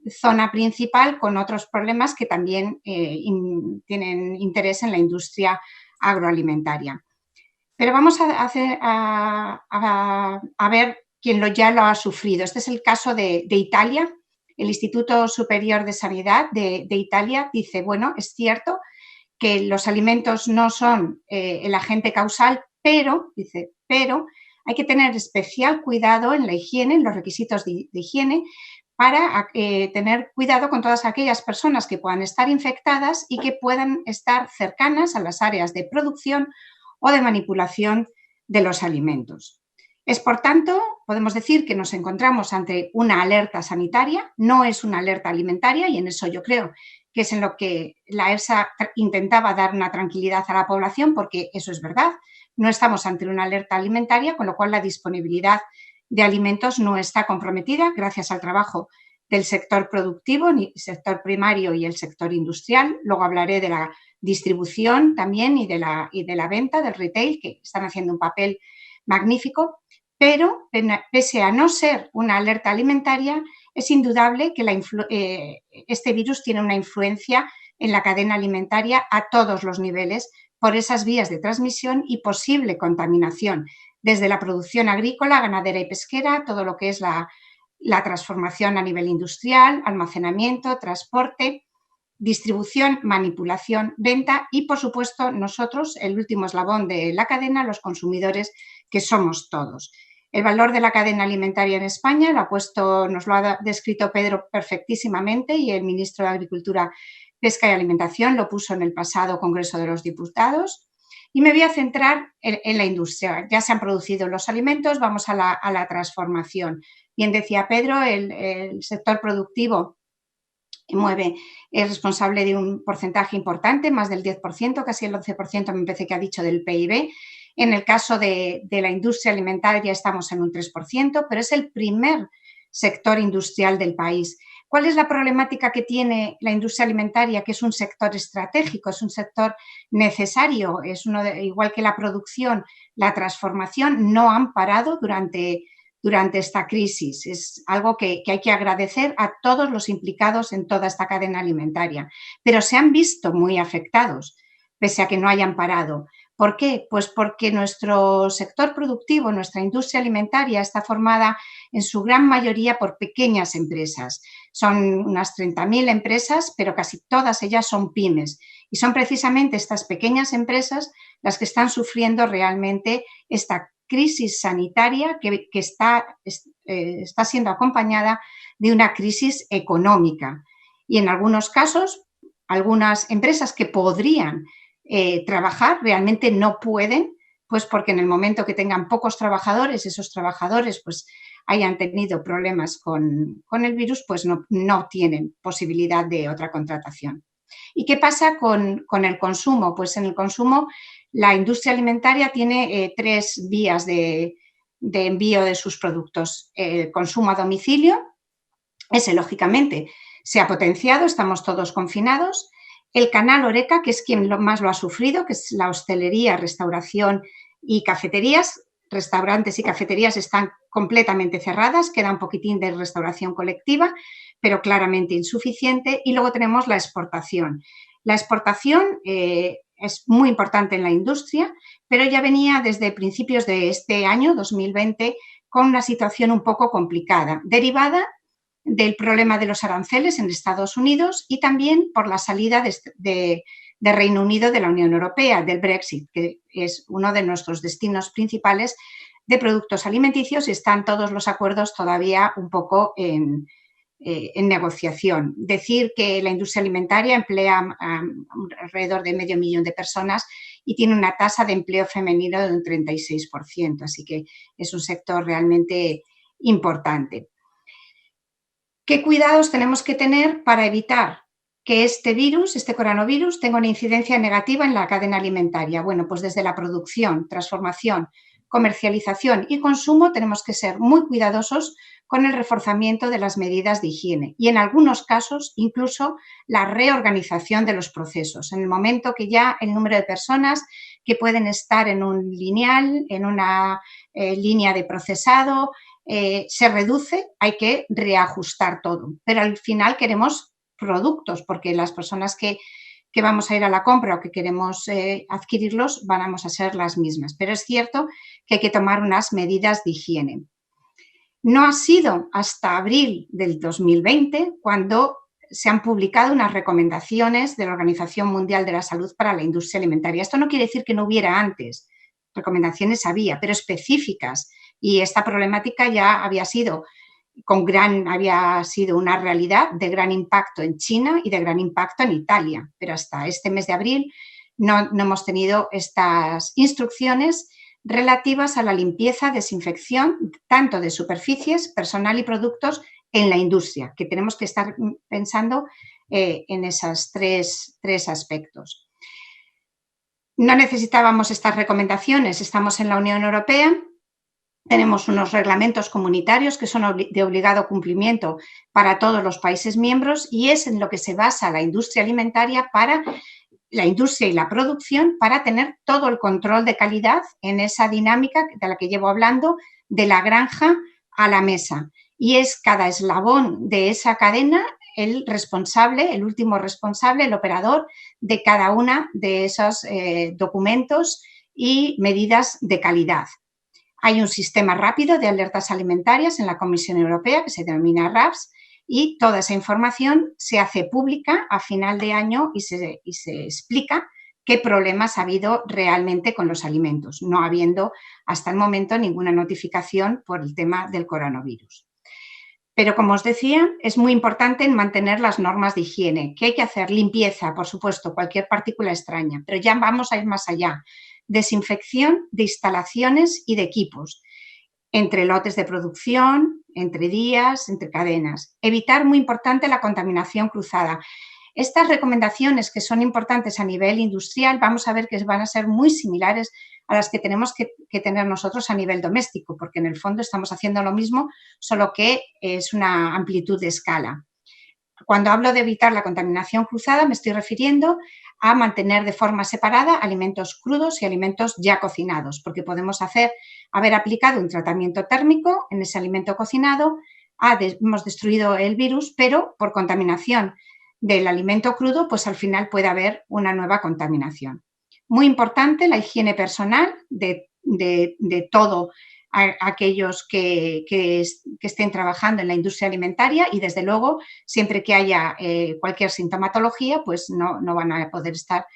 zona principal con otros problemas que también tienen interés en la industria agroalimentaria. Pero vamos a ver quién ya lo ha sufrido. Este es el caso de Italia. El Instituto Superior de Sanidad de Italia dice, bueno, es cierto que los alimentos no son el agente causal, pero hay que tener especial cuidado en la higiene, en los requisitos de higiene, para tener cuidado con todas aquellas personas que puedan estar infectadas y que puedan estar cercanas a las áreas de producción o de manipulación de los alimentos. Es, por tanto, podemos decir que nos encontramos ante una alerta sanitaria, no es una alerta alimentaria, y en eso yo creo que es en lo que la EFSA intentaba dar una tranquilidad a la población, porque eso es verdad, no estamos ante una alerta alimentaria, con lo cual la disponibilidad de alimentos no está comprometida gracias al trabajo del sector productivo, ni el sector primario y el sector industrial. Luego hablaré de la distribución también y de la venta, del retail, que están haciendo un papel magnífico, pero pese a no ser una alerta alimentaria, es indudable que este virus tiene una influencia en la cadena alimentaria a todos los niveles por esas vías de transmisión y posible contaminación, desde la producción agrícola, ganadera y pesquera, todo lo que es la transformación a nivel industrial, almacenamiento, transporte, distribución, manipulación, venta y, por supuesto, nosotros, el último eslabón de la cadena, los consumidores, que somos todos. El valor de la cadena alimentaria en España nos lo ha descrito Pedro perfectísimamente y el ministro de Agricultura, Pesca y Alimentación lo puso en el pasado Congreso de los Diputados. Y me voy a centrar en la industria. Ya se han producido los alimentos, vamos a la transformación. Bien decía Pedro, el sector productivo es responsable de un porcentaje importante, más del 10%, casi el 11% me parece que ha dicho del PIB. En el caso de la industria alimentaria estamos en un 3%, pero es el primer sector industrial del país. ¿Cuál es la problemática que tiene la industria alimentaria? Que es un sector estratégico, es un sector necesario, igual que la producción, la transformación no han parado durante esta crisis. Es algo que hay que agradecer a todos los implicados en toda esta cadena alimentaria, pero se han visto muy afectados, pese a que no hayan parado, ¿Por qué? Pues porque nuestro sector productivo, nuestra industria alimentaria está formada en su gran mayoría por pequeñas empresas. Son unas 30.000 empresas, pero casi todas ellas son pymes. Y son precisamente estas pequeñas empresas las que están sufriendo realmente esta crisis sanitaria que está siendo acompañada de una crisis económica. Y en algunos casos, algunas empresas que podrían trabajar realmente no pueden, pues porque en el momento que tengan pocos trabajadores, esos trabajadores pues hayan tenido problemas con el virus, pues no tienen posibilidad de otra contratación. ¿Y qué pasa con el consumo? Pues en el consumo la industria alimentaria tiene 3 vías de envío de sus productos. El consumo a domicilio, ese lógicamente se ha potenciado, estamos todos confinados. El canal HoReCa, que es quien más lo ha sufrido, que es la hostelería, restauración y cafeterías. Restaurantes y cafeterías están completamente cerradas, queda un poquitín de restauración colectiva, pero claramente insuficiente. Y luego tenemos la exportación. La exportación es muy importante en la industria, pero ya venía desde principios de este año, 2020, con una situación un poco complicada, derivada del problema de los aranceles en Estados Unidos y también por la salida de Reino Unido de la Unión Europea, del Brexit, que es uno de nuestros destinos principales de productos alimenticios y están todos los acuerdos todavía un poco en negociación. Decir que la industria alimentaria emplea alrededor de 500.000 de personas y tiene una tasa de empleo femenino de un 36%, así que es un sector realmente importante. ¿Qué cuidados tenemos que tener para evitar que este virus, este coronavirus, tenga una incidencia negativa en la cadena alimentaria? Bueno, pues desde la producción, transformación, comercialización y consumo tenemos que ser muy cuidadosos con el reforzamiento de las medidas de higiene y en algunos casos incluso la reorganización de los procesos. En el momento que ya el número de personas que pueden estar en un lineal, en una línea de procesado, se reduce, hay que reajustar todo. Pero al final queremos productos porque las personas que vamos a ir a la compra o que queremos adquirirlos vamos a ser las mismas. Pero es cierto que hay que tomar unas medidas de higiene. No ha sido hasta abril del 2020 cuando se han publicado unas recomendaciones de la Organización Mundial de la Salud para la industria alimentaria. Esto no quiere decir que no hubiera antes. Recomendaciones había, pero específicas. Y esta problemática ya había sido una realidad de gran impacto en China y de gran impacto en Italia. Pero hasta este mes de abril no hemos tenido estas instrucciones relativas a la limpieza, desinfección, tanto de superficies, personal y productos en la industria, que tenemos que estar pensando en esos tres aspectos. No necesitábamos estas recomendaciones, estamos en la Unión Europea, tenemos unos reglamentos comunitarios que son de obligado cumplimiento para todos los países miembros y es en lo que se basa la industria alimentaria para la industria y la producción para tener todo el control de calidad en esa dinámica de la que llevo hablando, de la granja a la mesa. Y es cada eslabón de esa cadena el responsable, el último responsable, el operador de cada una de esos documentos y medidas de calidad. Hay un sistema rápido de alertas alimentarias en la Comisión Europea que se denomina RAPS y toda esa información se hace pública a final de año y se explica qué problemas ha habido realmente con los alimentos, no habiendo hasta el momento ninguna notificación por el tema del coronavirus. Pero, como os decía, es muy importante mantener las normas de higiene. ¿Qué hay que hacer? Limpieza, por supuesto, cualquier partícula extraña, pero ya vamos a ir más allá. Desinfección de instalaciones y de equipos, entre lotes de producción, entre días, entre cadenas. Evitar, muy importante, la contaminación cruzada. Estas recomendaciones que son importantes a nivel industrial, vamos a ver que van a ser muy similares a las que tenemos que tener nosotros a nivel doméstico, porque en el fondo estamos haciendo lo mismo, solo que es una amplitud de escala. Cuando hablo de evitar la contaminación cruzada, me estoy refiriendo a mantener de forma separada alimentos crudos y alimentos ya cocinados, porque podemos haber aplicado un tratamiento térmico en ese alimento cocinado, hemos destruido el virus, pero por contaminación del alimento crudo, pues al final puede haber una nueva contaminación. muy importante la higiene personal de todo aquellos que estén trabajando en la industria alimentaria y, desde luego, siempre que haya cualquier sintomatología, pues no van a poder estar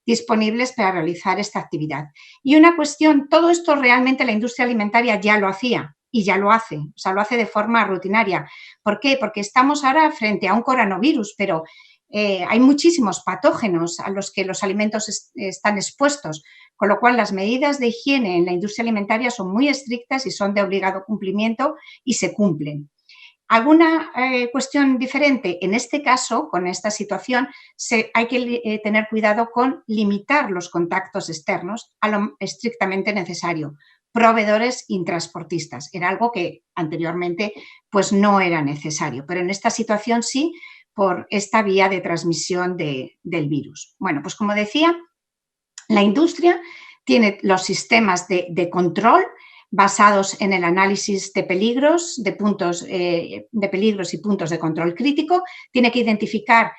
disponibles para realizar esta actividad. Y una cuestión, todo esto realmente la industria alimentaria ya lo hacía y ya lo hace, o sea, lo hace de forma rutinaria. ¿Por qué? Porque estamos ahora frente a un coronavirus, pero hay muchísimos patógenos a los que los alimentos están expuestos, con lo cual las medidas de higiene en la industria alimentaria son muy estrictas y son de obligado cumplimiento y se cumplen. ¿Alguna cuestión diferente? En este caso, con esta situación, hay que tener cuidado con limitar los contactos externos a lo estrictamente necesario. Proveedores y transportistas. Era algo que anteriormente pues, no era necesario, pero en esta situación sí, por esta vía de transmisión del virus. Bueno, pues como decía, la industria tiene los sistemas de control basados en el análisis de peligros, de peligros y puntos de control crítico. Tiene que identificar,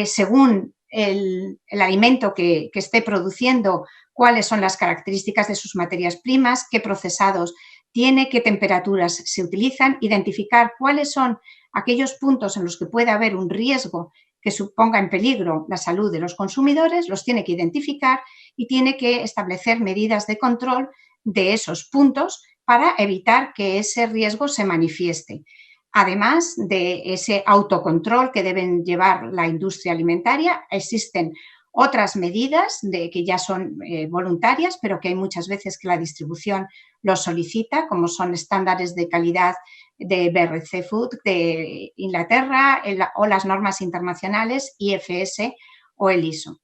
según el alimento que esté produciendo, cuáles son las características de sus materias primas, qué procesados tiene, qué temperaturas se utilizan, identificar cuáles son aquellos puntos en los que puede haber un riesgo que suponga en peligro la salud de los consumidores, los tiene que identificar y tiene que establecer medidas de control de esos puntos para evitar que ese riesgo se manifieste. Además de ese autocontrol que deben llevar la industria alimentaria, existen otras medidas que ya son voluntarias, pero que hay muchas veces que la distribución los solicita, como son estándares de calidad de BRC Food de Inglaterra o las normas internacionales IFS o el ISO.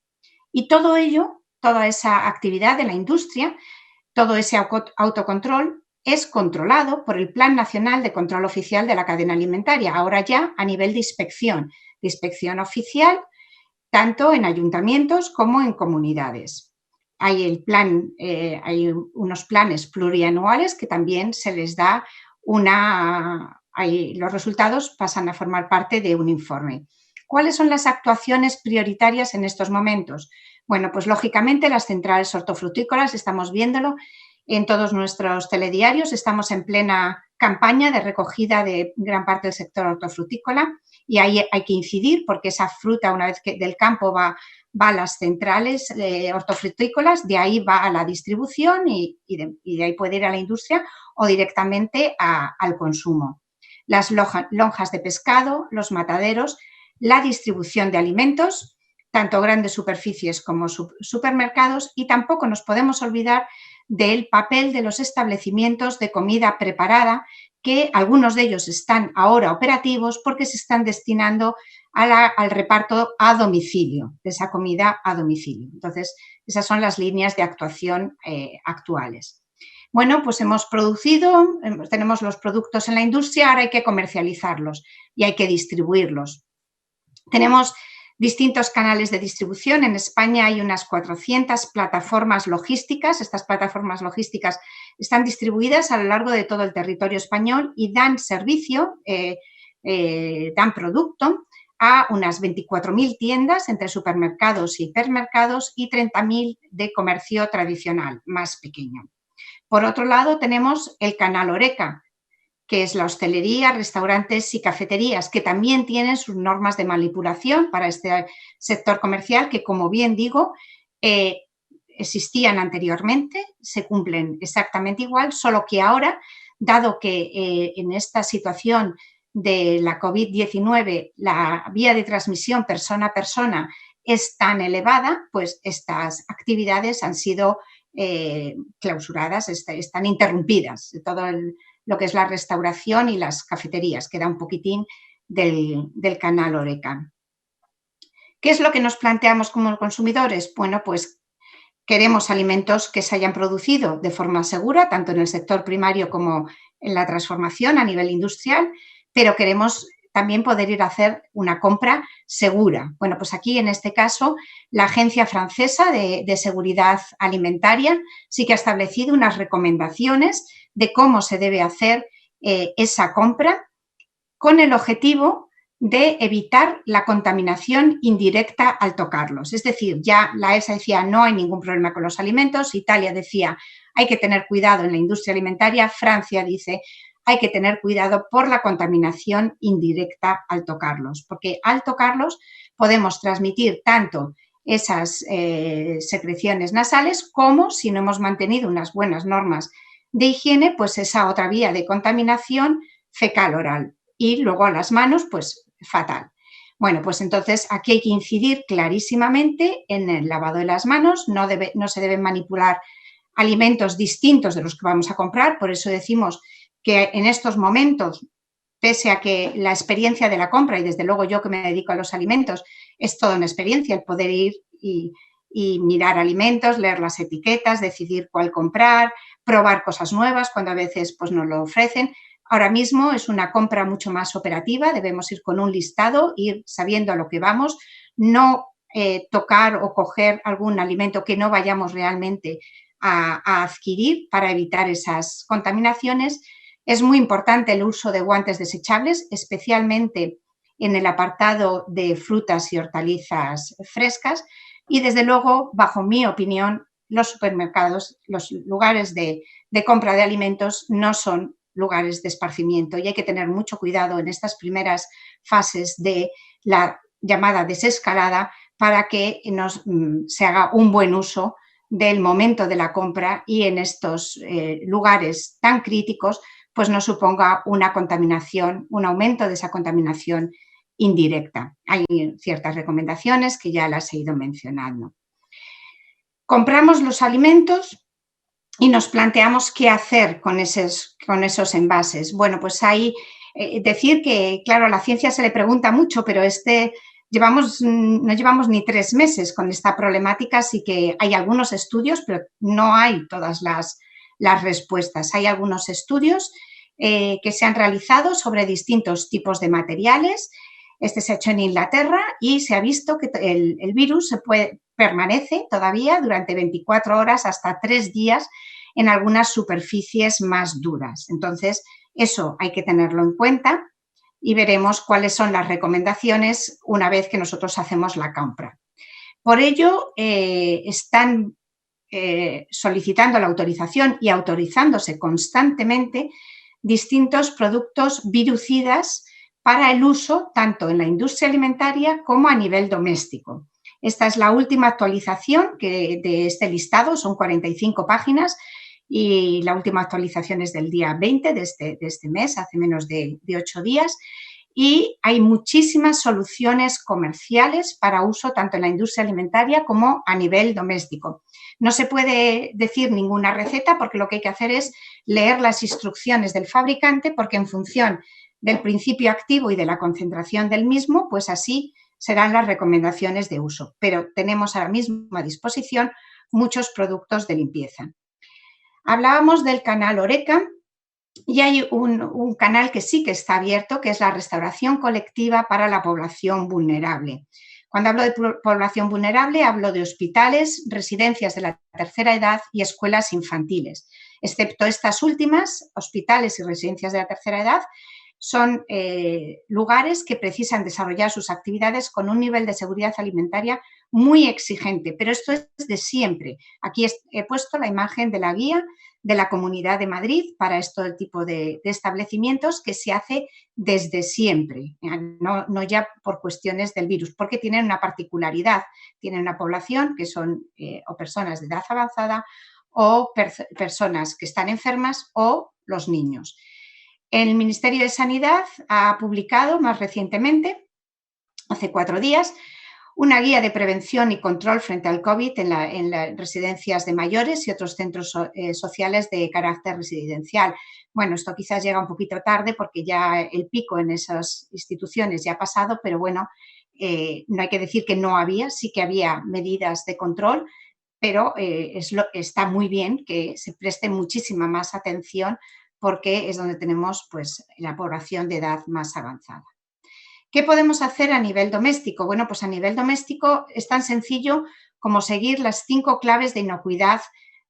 Y todo ello, toda esa actividad de la industria, todo ese autocontrol es controlado por el Plan Nacional de Control Oficial de la Cadena Alimentaria, ahora ya a nivel de inspección oficial, tanto en ayuntamientos como en comunidades. Hay unos planes plurianuales que también se les da los resultados pasan a formar parte de un informe. ¿Cuáles son las actuaciones prioritarias en estos momentos? Bueno, pues lógicamente las centrales hortofrutícolas, estamos viéndolo en todos nuestros telediarios, estamos en plena campaña de recogida de gran parte del sector hortofrutícola y ahí hay que incidir porque esa fruta, una vez que del campo va a las centrales hortofrutícolas, de ahí va a la distribución y de ahí puede ir a la industria o directamente al consumo. Las lonjas de pescado, los mataderos, la distribución de alimentos, tanto grandes superficies como supermercados, y tampoco nos podemos olvidar del papel de los establecimientos de comida preparada, que algunos de ellos están ahora operativos porque se están destinando al reparto a domicilio, de esa comida a domicilio. Entonces, esas son las líneas de actuación actuales. Bueno, pues hemos producido, tenemos los productos en la industria, ahora hay que comercializarlos y hay que distribuirlos. Tenemos distintos canales de distribución. En España hay unas 400 plataformas logísticas. Estas plataformas logísticas están distribuidas a lo largo de todo el territorio español y dan servicio, dan producto a unas 24.000 tiendas entre supermercados y hipermercados y 30.000 de comercio tradicional, más pequeño. Por otro lado, tenemos el canal Horeca, que es la hostelería, restaurantes y cafeterías, que también tienen sus normas de manipulación para este sector comercial, que, como bien digo, existían anteriormente, se cumplen exactamente igual, solo que ahora, dado que en esta situación de la COVID-19 la vía de transmisión persona a persona es tan elevada, pues estas actividades han sido clausuradas, están interrumpidas, todo lo que es la restauración y las cafeterías, queda un poquitín del canal Horeca. ¿Qué es lo que nos planteamos como consumidores? Bueno, pues queremos alimentos que se hayan producido de forma segura, tanto en el sector primario como en la transformación a nivel industrial, pero queremos también poder ir a hacer una compra segura. Bueno, pues aquí en este caso la Agencia Francesa de Seguridad Alimentaria sí que ha establecido unas recomendaciones de cómo se debe hacer esa compra con el objetivo de evitar la contaminación indirecta al tocarlos. Es decir, ya la EFSA decía no hay ningún problema con los alimentos, Italia decía hay que tener cuidado en la industria alimentaria, Francia dice hay que tener cuidado por la contaminación indirecta al tocarlos, porque al tocarlos podemos transmitir tanto esas secreciones nasales como, si no hemos mantenido unas buenas normas de higiene, pues esa otra vía de contaminación fecal-oral. Y luego a las manos, pues fatal. Bueno, pues entonces aquí hay que incidir clarísimamente en el lavado de las manos, no se deben manipular alimentos distintos de los que vamos a comprar, por eso decimos que en estos momentos, pese a que la experiencia de la compra, y desde luego yo que me dedico a los alimentos, es toda una experiencia el poder ir y mirar alimentos, leer las etiquetas, decidir cuál comprar, probar cosas nuevas cuando a veces pues nos lo ofrecen. Ahora mismo es una compra mucho más operativa, debemos ir con un listado, ir sabiendo a lo que vamos, no tocar o coger algún alimento que no vayamos realmente a adquirir para evitar esas contaminaciones. Es muy importante el uso de guantes desechables, especialmente en el apartado de frutas y hortalizas frescas y, desde luego, bajo mi opinión, los supermercados, los lugares de compra de alimentos no son lugares de esparcimiento y hay que tener mucho cuidado en estas primeras fases de la llamada desescalada para que se haga un buen uso del momento de la compra y en estos lugares tan críticos pues no suponga una contaminación, un aumento de esa contaminación indirecta. Hay ciertas recomendaciones que ya las he ido mencionando. Compramos los alimentos y nos planteamos qué hacer con esos envases. Bueno, pues hay decir que, claro, a la ciencia se le pregunta mucho, pero no llevamos ni 3 meses con esta problemática, así que hay algunos estudios, pero no hay todas las respuestas. Hay algunos estudios que se han realizado sobre distintos tipos de materiales. Este se ha hecho en Inglaterra y se ha visto que el virus permanece todavía durante 24 horas hasta 3 días en algunas superficies más duras. Entonces, eso hay que tenerlo en cuenta y veremos cuáles son las recomendaciones una vez que nosotros hacemos la compra. Por ello, están solicitando la autorización y autorizándose constantemente distintos productos virucidas para el uso tanto en la industria alimentaria como a nivel doméstico. Esta es la última actualización de este listado, son 45 páginas y la última actualización es del día 20 de este mes, hace menos de 8 días. Y hay muchísimas soluciones comerciales para uso tanto en la industria alimentaria como a nivel doméstico. No se puede decir ninguna receta porque lo que hay que hacer es leer las instrucciones del fabricante, porque en función del principio activo y de la concentración del mismo, pues así serán las recomendaciones de uso. Pero tenemos ahora mismo a disposición muchos productos de limpieza. Hablábamos del canal Horeca. Y hay un canal que sí que está abierto, que es la restauración colectiva para la población vulnerable. Cuando hablo de población vulnerable, hablo de hospitales, residencias de la tercera edad y escuelas infantiles. Excepto estas últimas, hospitales y residencias de la tercera edad, son lugares que precisan desarrollar sus actividades con un nivel de seguridad alimentaria muy exigente, pero esto es de siempre. Aquí he puesto la imagen de la guía de la Comunidad de Madrid para este tipo de establecimientos que se hace desde siempre, no ya por cuestiones del virus, porque tienen una particularidad, tienen una población que son o personas de edad avanzada o personas que están enfermas o los niños. El Ministerio de Sanidad ha publicado más recientemente, hace 4 días, una guía de prevención y control frente al COVID en las residencias de mayores y otros centros sociales de carácter residencial. Bueno, esto quizás llega un poquito tarde porque ya el pico en esas instituciones ya ha pasado, pero bueno, no hay que decir que no había, sí que había medidas de control, pero está muy bien que se preste muchísima más atención porque es donde tenemos pues, la población de edad más avanzada. ¿Qué podemos hacer a nivel doméstico? Bueno, pues a nivel doméstico es tan sencillo como seguir las 5 claves de inocuidad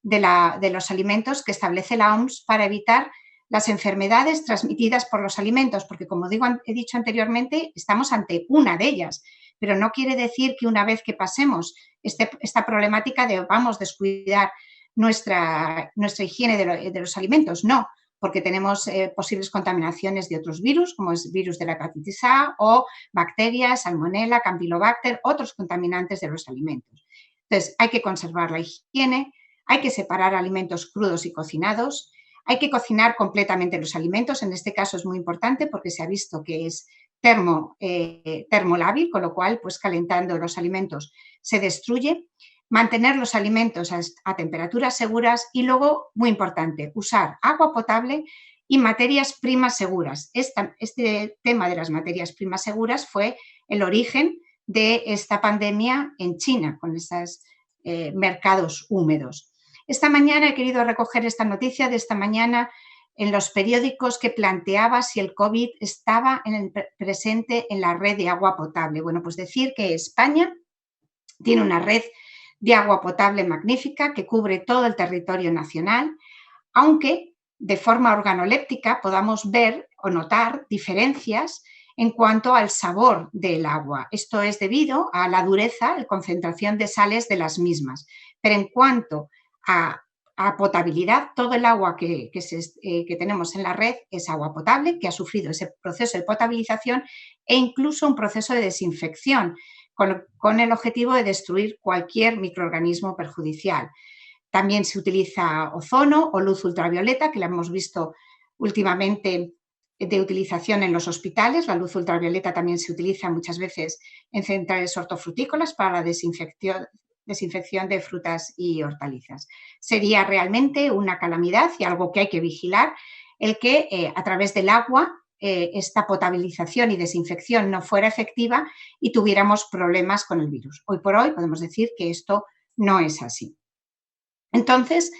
de los alimentos que establece la OMS para evitar las enfermedades transmitidas por los alimentos, porque como he dicho anteriormente, estamos ante una de ellas, pero no quiere decir que una vez que pasemos esta problemática debamos descuidar nuestra higiene de los alimentos, no, porque tenemos posibles contaminaciones de otros virus, como es virus de la hepatitis A o bacterias, salmonella, campylobacter, otros contaminantes de los alimentos. Entonces, hay que conservar la higiene, hay que separar alimentos crudos y cocinados, hay que cocinar completamente los alimentos, en este caso es muy importante porque se ha visto que es termolábil, con lo cual, pues calentando los alimentos se destruye. Mantener los alimentos a temperaturas seguras y luego, muy importante, usar agua potable y materias primas seguras. Este tema de las materias primas seguras fue el origen de esta pandemia en China, con esos mercados húmedos. Esta mañana he querido recoger esta noticia de esta mañana en los periódicos que planteaba si el COVID estaba presente en la red de agua potable. Bueno, pues decir que España tiene una red de agua potable magnífica que cubre todo el territorio nacional, aunque de forma organoléptica podamos ver o notar diferencias en cuanto al sabor del agua. Esto es debido a la dureza, la concentración de sales de las mismas. Pero en cuanto a potabilidad, todo el agua que tenemos en la red es agua potable, que ha sufrido ese proceso de potabilización e incluso un proceso de desinfección, con el objetivo de destruir cualquier microorganismo perjudicial. También se utiliza ozono o luz ultravioleta, que la hemos visto últimamente de utilización en los hospitales. La luz ultravioleta también se utiliza muchas veces en centrales hortofrutícolas para la desinfección de frutas y hortalizas. Sería realmente una calamidad y algo que hay que vigilar, el que a través del agua esta potabilización y desinfección no fuera efectiva y tuviéramos problemas con el virus. Hoy por hoy podemos decir que esto no es así. Entonces,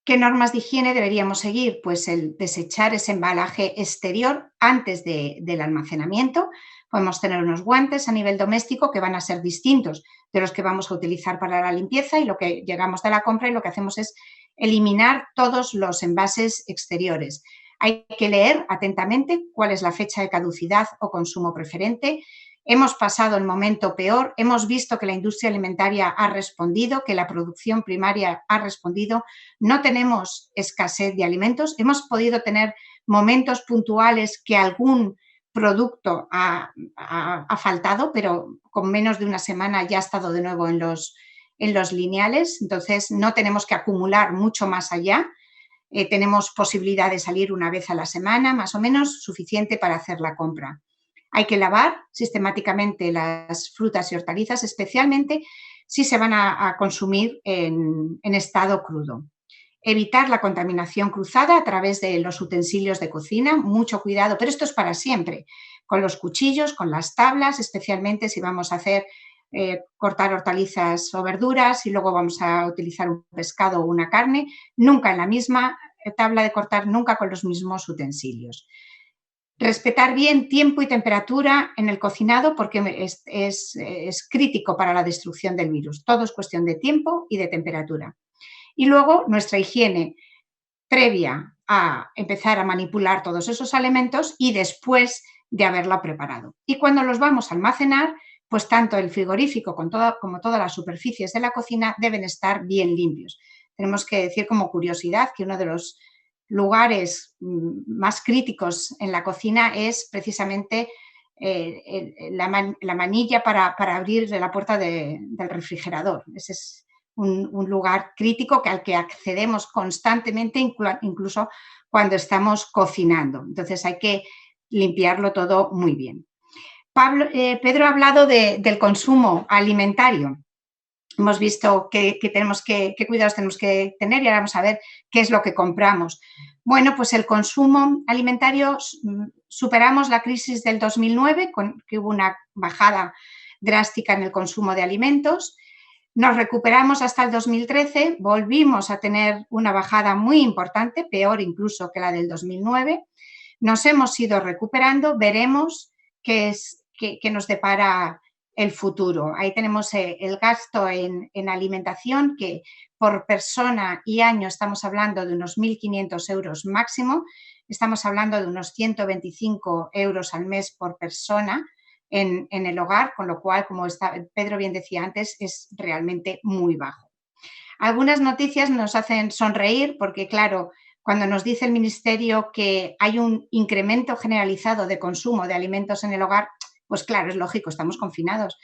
¿qué normas de higiene deberíamos seguir? Pues el desechar ese embalaje exterior antes del almacenamiento. Podemos tener unos guantes a nivel doméstico que van a ser distintos de los que vamos a utilizar para la limpieza y lo que llegamos de la compra y lo que hacemos es eliminar todos los envases exteriores. Hay que leer atentamente cuál es la fecha de caducidad o consumo preferente. Hemos pasado el momento peor, hemos visto que la industria alimentaria ha respondido, que la producción primaria ha respondido, no tenemos escasez de alimentos, hemos podido tener momentos puntuales que algún producto ha faltado, pero con menos de una semana ya ha estado de nuevo en los lineales, entonces no tenemos que acumular mucho más allá. Tenemos posibilidad de salir una vez a la semana, más o menos, suficiente para hacer la compra. Hay que lavar sistemáticamente las frutas y hortalizas, especialmente si se van a consumir en estado crudo. Evitar la contaminación cruzada a través de los utensilios de cocina, mucho cuidado, pero esto es para siempre, con los cuchillos, con las tablas, especialmente si vamos a hacer cortar hortalizas o verduras y luego vamos a utilizar un pescado o una carne, nunca en la misma tabla de cortar, nunca con los mismos utensilios. Respetar bien tiempo y temperatura en el cocinado porque es crítico para la destrucción del virus. Todo es cuestión de tiempo y de temperatura. Y luego nuestra higiene previa a empezar a manipular todos esos alimentos y después de haberlo preparado. Y cuando los vamos a almacenar, pues tanto el frigorífico como todas las superficies de la cocina deben estar bien limpios. Tenemos que decir como curiosidad que uno de los lugares más críticos en la cocina es precisamente la manilla para abrir la puerta del refrigerador. Ese es un lugar crítico al que accedemos constantemente, incluso cuando estamos cocinando. Entonces hay que limpiarlo todo muy bien. Pedro ha hablado del consumo alimentario. Hemos visto qué cuidados tenemos que tener y ahora vamos a ver qué es lo que compramos. Bueno, pues el consumo alimentario, superamos la crisis del 2009, que hubo una bajada drástica en el consumo de alimentos. Nos recuperamos hasta el 2013, volvimos a tener una bajada muy importante, peor incluso que la del 2009. Nos hemos ido recuperando, veremos qué nos depara el futuro. Ahí tenemos el gasto en alimentación, que por persona y año estamos hablando de unos 1.500 euros máximo, estamos hablando de unos 125 euros al mes por persona en el hogar, con lo cual, como Pedro bien decía antes, es realmente muy bajo. Algunas noticias nos hacen sonreír porque, claro, cuando nos dice el Ministerio que hay un incremento generalizado de consumo de alimentos en el hogar, pues claro, es lógico, estamos confinados.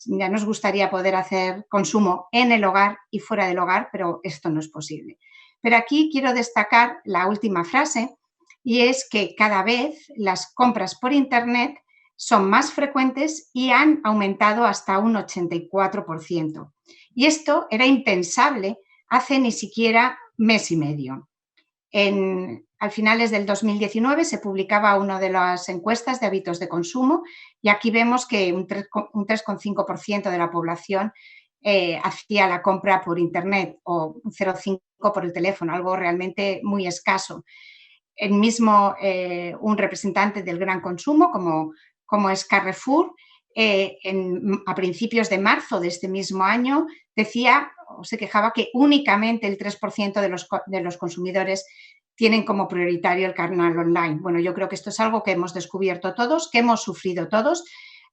Ya nos gustaría poder hacer consumo en el hogar y fuera del hogar, pero esto no es posible. Pero aquí quiero destacar la última frase, y es que cada vez las compras por Internet son más frecuentes y han aumentado hasta un 84%. Y esto era impensable hace ni siquiera mes y medio. Al finales del 2019 se publicaba una de las encuestas de hábitos de consumo y aquí vemos que un 3,5% de la población hacía la compra por Internet o un 0,5% por el teléfono, algo realmente muy escaso. El mismo, un representante del gran consumo, como es Carrefour, a principios de marzo de este mismo año decía o se quejaba que únicamente el 3% de los consumidores tienen como prioritario el canal online. Bueno, yo creo que esto es algo que hemos descubierto todos, que hemos sufrido todos.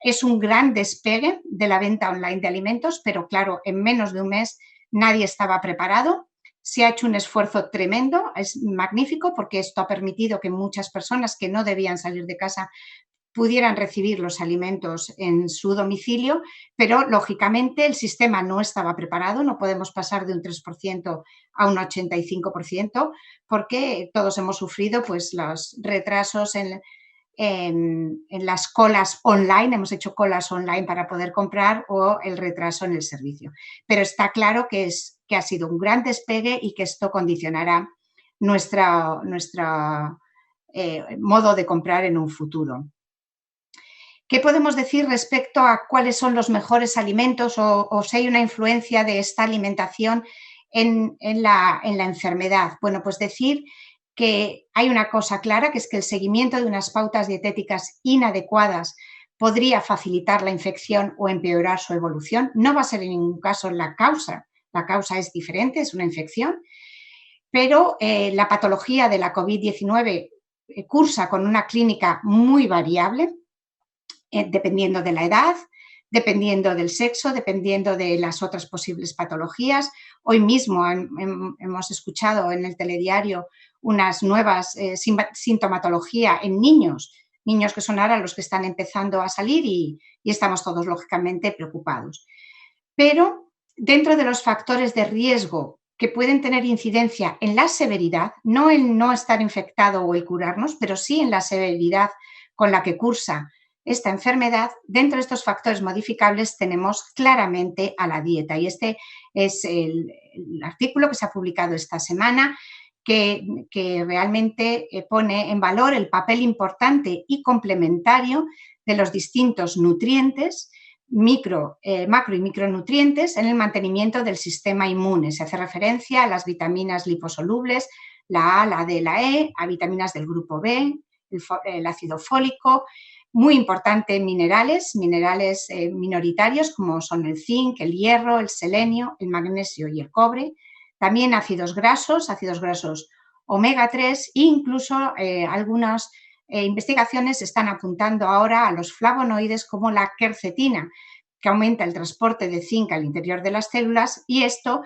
Es un gran despegue de la venta online de alimentos, pero claro, en menos de un mes nadie estaba preparado. Se ha hecho un esfuerzo tremendo, es magnífico porque esto ha permitido que muchas personas que no debían salir de casa pudieran recibir los alimentos en su domicilio, pero lógicamente el sistema no estaba preparado, no podemos pasar de un 3% a un 85% porque todos hemos sufrido pues, los retrasos en las colas online, hemos hecho colas online para poder comprar o el retraso en el servicio. Pero está claro que ha sido un gran despegue y que esto condicionará nuestro modo de comprar en un futuro. ¿Qué podemos decir respecto a cuáles son los mejores alimentos o si hay una influencia de esta alimentación en la enfermedad? Bueno, pues decir que hay una cosa clara, que es que el seguimiento de unas pautas dietéticas inadecuadas podría facilitar la infección o empeorar su evolución. No va a ser en ningún caso la causa es diferente, es una infección, pero la patología de la COVID-19 cursa con una clínica muy variable, dependiendo de la edad, dependiendo del sexo, dependiendo de las otras posibles patologías. Hoy mismo hemos escuchado en el telediario unas nuevas sintomatología en niños que son ahora los que están empezando a salir y estamos todos lógicamente preocupados. Pero dentro de los factores de riesgo que pueden tener incidencia en la severidad, no en no estar infectado o el curarnos, pero sí en la severidad con la que cursa esta enfermedad, dentro de estos factores modificables tenemos claramente a la dieta y este es el artículo que se ha publicado esta semana que realmente pone en valor el papel importante y complementario de los distintos nutrientes, macro y micronutrientes en el mantenimiento del sistema inmune. Se hace referencia a las vitaminas liposolubles, la A, la D, la E, a vitaminas del grupo B, el ácido fólico. Muy importante minerales minoritarios como son el zinc, el hierro, el selenio, el magnesio y el cobre. También ácidos grasos omega 3 e incluso algunas investigaciones están apuntando ahora a los flavonoides como la quercetina, que aumenta el transporte de zinc al interior de las células y esto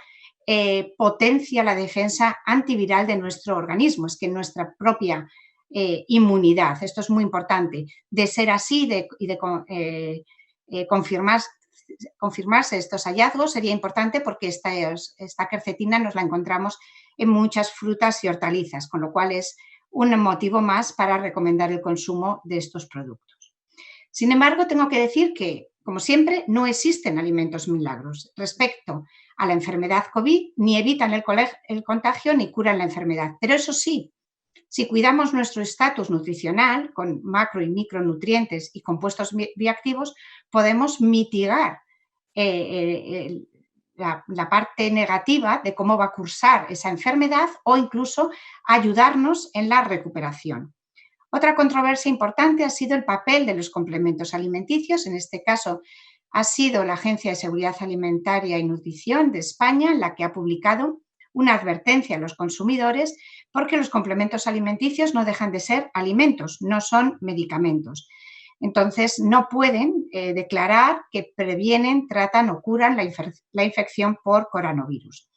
potencia la defensa antiviral de nuestro organismo. Es que nuestra propia inmunidad. Esto es muy importante. De ser así y de confirmarse estos hallazgos sería importante porque esta quercetina nos la encontramos en muchas frutas y hortalizas, con lo cual es un motivo más para recomendar el consumo de estos productos. Sin embargo, tengo que decir que, como siempre, no existen alimentos milagros respecto a la enfermedad COVID, ni evitan el contagio ni curan la enfermedad. Pero eso sí, si cuidamos nuestro estatus nutricional con macro y micronutrientes y compuestos bioactivos, podemos mitigar la parte negativa de cómo va a cursar esa enfermedad o incluso ayudarnos en la recuperación. Otra controversia importante ha sido el papel de los complementos alimenticios. En este caso ha sido la Agencia de Seguridad Alimentaria y Nutrición de España la que ha publicado una advertencia a los consumidores porque los complementos alimenticios no dejan de ser alimentos, no son medicamentos. Entonces, no pueden declarar que previenen, tratan o curan la infección por coronavirus.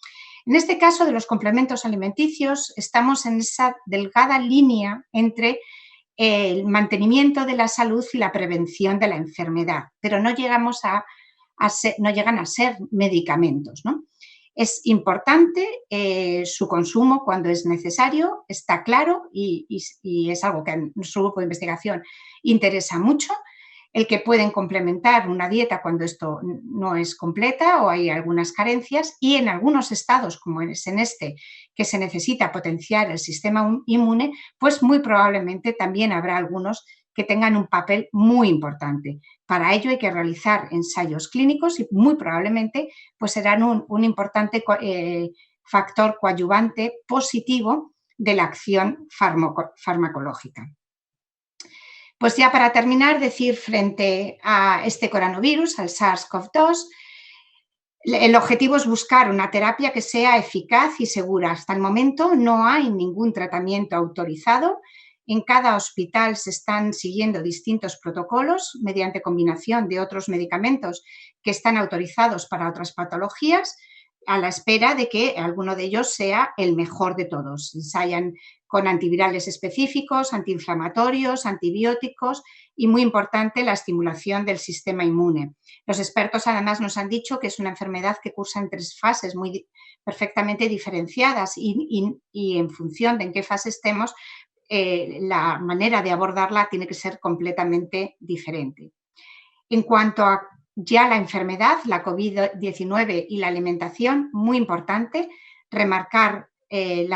En este caso de los complementos alimenticios, estamos en esa delgada línea entre el mantenimiento de la salud y la prevención de la enfermedad, pero no llegan a ser medicamentos, ¿no? Es importante su consumo cuando es necesario, está claro y es algo que a nuestro grupo de investigación interesa mucho. El que pueden complementar una dieta cuando esto no es completa o hay algunas carencias, y en algunos estados, como es en este, que se necesita potenciar el sistema inmune, pues muy probablemente también habrá algunos que tengan un papel muy importante. Para ello hay que realizar ensayos clínicos y muy probablemente pues serán un importante factor coadyuvante positivo de la acción farmacológica. Pues ya para terminar, decir frente a este coronavirus, al SARS-CoV-2, el objetivo es buscar una terapia que sea eficaz y segura. Hasta el momento no hay ningún tratamiento autorizado. En cada hospital se están siguiendo distintos protocolos mediante combinación de otros medicamentos que están autorizados para otras patologías, a la espera de que alguno de ellos sea el mejor de todos. Ensayan con antivirales específicos, antiinflamatorios, antibióticos y, muy importante, la estimulación del sistema inmune. Los expertos además nos han dicho que es una enfermedad que cursa en 3 fases muy perfectamente diferenciadas y en función de en qué fase estemos, la manera de abordarla tiene que ser completamente diferente. En cuanto a ya la enfermedad, la COVID-19 y la alimentación, muy importante remarcar el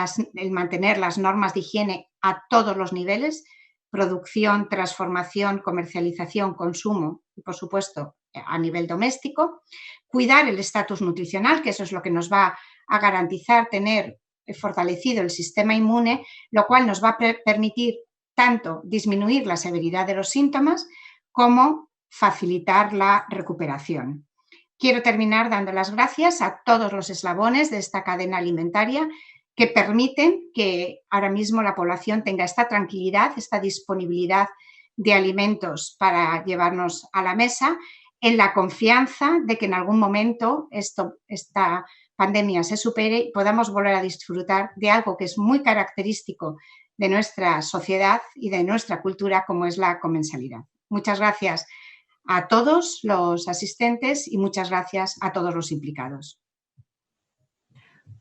mantener las normas de higiene a todos los niveles: producción, transformación, comercialización, consumo y, por supuesto, a nivel doméstico. Cuidar el estatus nutricional, que eso es lo que nos va a garantizar tener fortalecido el sistema inmune, lo cual nos va a permitir tanto disminuir la severidad de los síntomas como facilitar la recuperación. Quiero terminar dando las gracias a todos los eslabones de esta cadena alimentaria que permiten que ahora mismo la población tenga esta tranquilidad, esta disponibilidad de alimentos para llevarnos a la mesa, en la confianza de que en algún momento esta pandemia se supere y podamos volver a disfrutar de algo que es muy característico de nuestra sociedad y de nuestra cultura, como es la comensalidad. Muchas gracias a todos los asistentes y muchas gracias a todos los implicados.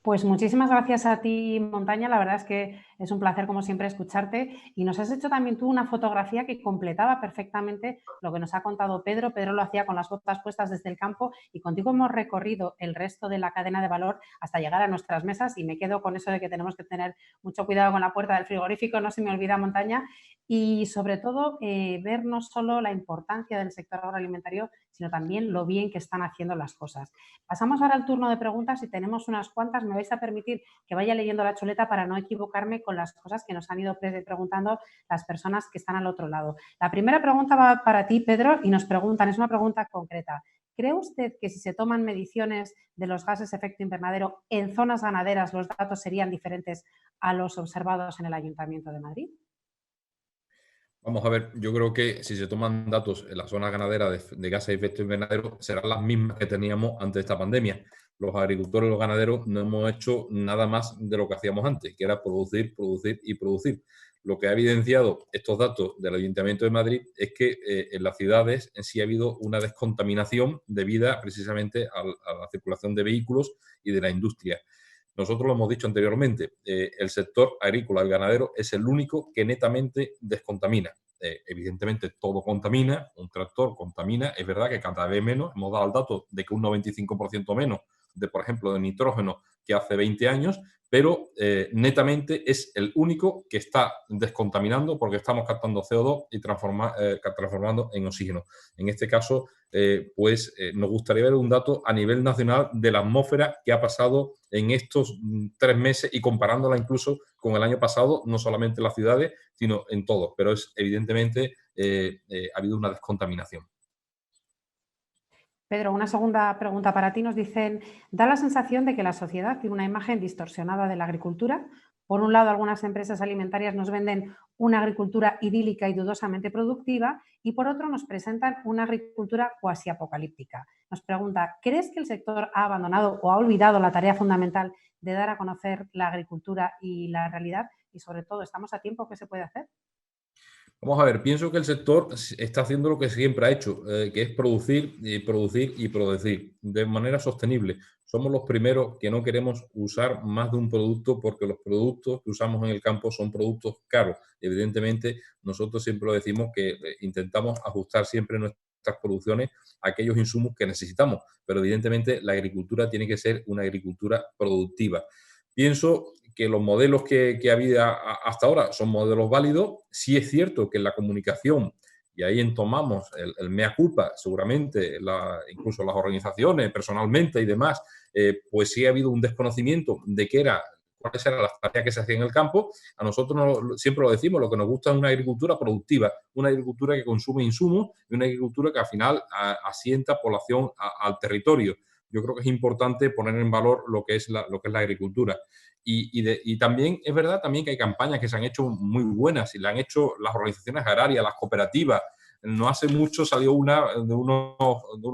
Pues muchísimas gracias a ti, Montaña. La verdad es que es un placer, como siempre, escucharte. Y nos has hecho también tú una fotografía que completaba perfectamente lo que nos ha contado Pedro. Pedro lo hacía con las botas puestas desde el campo y contigo hemos recorrido el resto de la cadena de valor hasta llegar a nuestras mesas, y me quedo con eso de que tenemos que tener mucho cuidado con la puerta del frigorífico, no se me olvida, Montaña, y sobre todo ver no solo la importancia del sector agroalimentario, sino también lo bien que están haciendo las cosas. Pasamos ahora al turno de preguntas y tenemos unas cuantas. Me vais a permitir que vaya leyendo la chuleta para no equivocarme con las cosas que nos han ido preguntando las personas que están al otro lado. La primera pregunta va para ti, Pedro, y nos preguntan, es una pregunta concreta. ¿Cree usted que si se toman mediciones de los gases de efecto invernadero en zonas ganaderas los datos serían diferentes a los observados en el Ayuntamiento de Madrid? Vamos a ver, yo creo que si se toman datos en la zona ganadera de gases de efecto invernadero, serán las mismas que teníamos antes de esta pandemia. Los agricultores y los ganaderos no hemos hecho nada más de lo que hacíamos antes, que era producir, producir y producir. Lo que ha evidenciado estos datos del Ayuntamiento de Madrid es que en las ciudades en sí ha habido una descontaminación debida precisamente a la circulación de vehículos y de la industria. Nosotros lo hemos dicho anteriormente, el sector agrícola y ganadero es el único que netamente descontamina. Evidentemente todo contamina, un tractor contamina, es verdad que cada vez menos, hemos dado el dato de que un 95% menos de, por ejemplo, de nitrógeno que hace 20 años, pero netamente es el único que está descontaminando porque estamos captando CO2 y transformando en oxígeno. En este caso, nos gustaría ver un dato a nivel nacional de la atmósfera que ha pasado en estos 3 meses y comparándola incluso con el año pasado, no solamente en las ciudades, sino en todos. Pero evidentemente ha habido una descontaminación. Pedro, una segunda pregunta para ti. Nos dicen, da la sensación de que la sociedad tiene una imagen distorsionada de la agricultura. Por un lado, algunas empresas alimentarias nos venden una agricultura idílica y dudosamente productiva y por otro nos presentan una agricultura cuasi apocalíptica. Nos pregunta, ¿crees que el sector ha abandonado o ha olvidado la tarea fundamental de dar a conocer la agricultura y la realidad? Y sobre todo, ¿estamos a tiempo? ¿Qué se puede hacer? Vamos a ver, pienso que el sector está haciendo lo que siempre ha hecho, que es producir, producir y producir de manera sostenible. Somos los primeros que no queremos usar más de un producto porque los productos que usamos en el campo son productos caros. Evidentemente, nosotros siempre lo decimos que intentamos ajustar siempre nuestras producciones a aquellos insumos que necesitamos, pero evidentemente la agricultura tiene que ser una agricultura productiva. Pienso que los modelos que ha habido hasta ahora son modelos válidos. Sí es cierto que en la comunicación, y ahí entomamos el mea culpa, seguramente, incluso las organizaciones, personalmente y demás, pues sí ha habido un desconocimiento de cuáles eran las tareas que se hacían en el campo. A nosotros siempre lo decimos, lo que nos gusta es una agricultura productiva, una agricultura que consume insumos y una agricultura que al final asienta población al territorio. Yo creo que es importante poner en valor lo que es la agricultura. Y también es verdad también que hay campañas que se han hecho muy buenas y la han hecho las organizaciones agrarias, las cooperativas. No hace mucho salió una de unos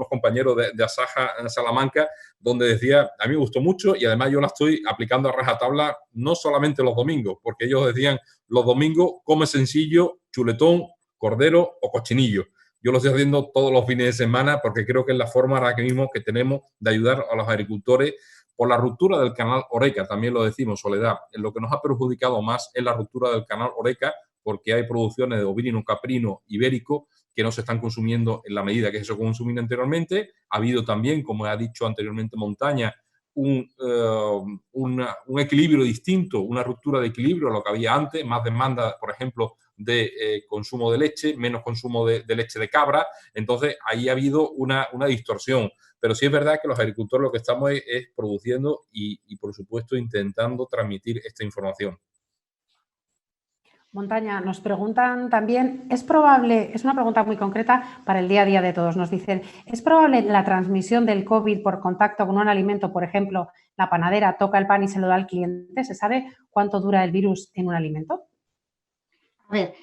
compañeros de Asaja en Salamanca donde decía, a mí me gustó mucho y además yo la estoy aplicando a rajatabla no solamente los domingos, porque ellos decían, los domingos come sencillo, chuletón, cordero o cochinillo. Yo lo estoy haciendo todos los fines de semana porque creo que es la forma ahora mismo que tenemos de ayudar a los agricultores por la ruptura del canal Horeca, también lo decimos, Soledad. Lo que nos ha perjudicado más es la ruptura del canal Horeca porque hay producciones de ovino, caprino, ibérico que no se están consumiendo en la medida que se consumía anteriormente. Ha habido también, como ha dicho anteriormente Montaña, un equilibrio distinto, una ruptura de equilibrio a lo que había antes, más demanda, por ejemplo, de consumo de leche, menos consumo de leche de cabra. Entonces, ahí ha habido una distorsión. Pero sí es verdad que los agricultores lo que estamos es produciendo y, por supuesto, intentando transmitir esta información. Montaña, nos preguntan también, ¿es probable, es una pregunta muy concreta para el día a día de todos, nos dicen, ¿es probable la transmisión del COVID por contacto con un alimento? Por ejemplo, la panadera toca el pan y se lo da al cliente, ¿se sabe cuánto dura el virus en un alimento? A ver,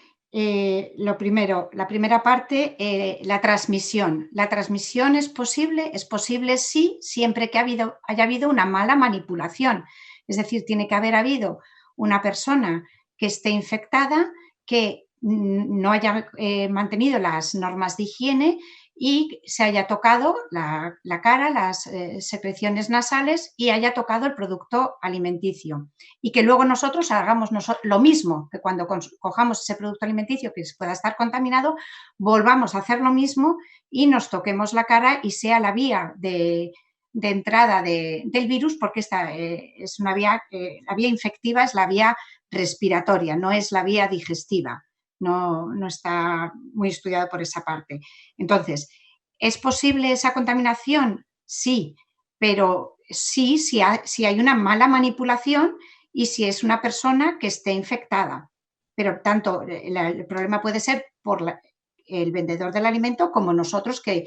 lo primero, la primera parte, la transmisión. La transmisión es posible sí, siempre que haya habido una mala manipulación. Es decir, tiene que haber habido una persona que esté infectada, que no haya mantenido las normas de higiene y se haya tocado la cara, las secreciones nasales y haya tocado el producto alimenticio. Y que luego nosotros hagamos lo mismo, que cuando cojamos ese producto alimenticio que pueda estar contaminado, volvamos a hacer lo mismo y nos toquemos la cara y sea la vía de entrada del virus, porque esta es una vía, la vía infectiva es la vía respiratoria, no es la vía digestiva. No está muy estudiado por esa parte. Entonces, ¿es posible esa contaminación? Sí, pero sí, si hay una mala manipulación y si es una persona que esté infectada. Pero tanto el problema puede ser por el vendedor del alimento como nosotros que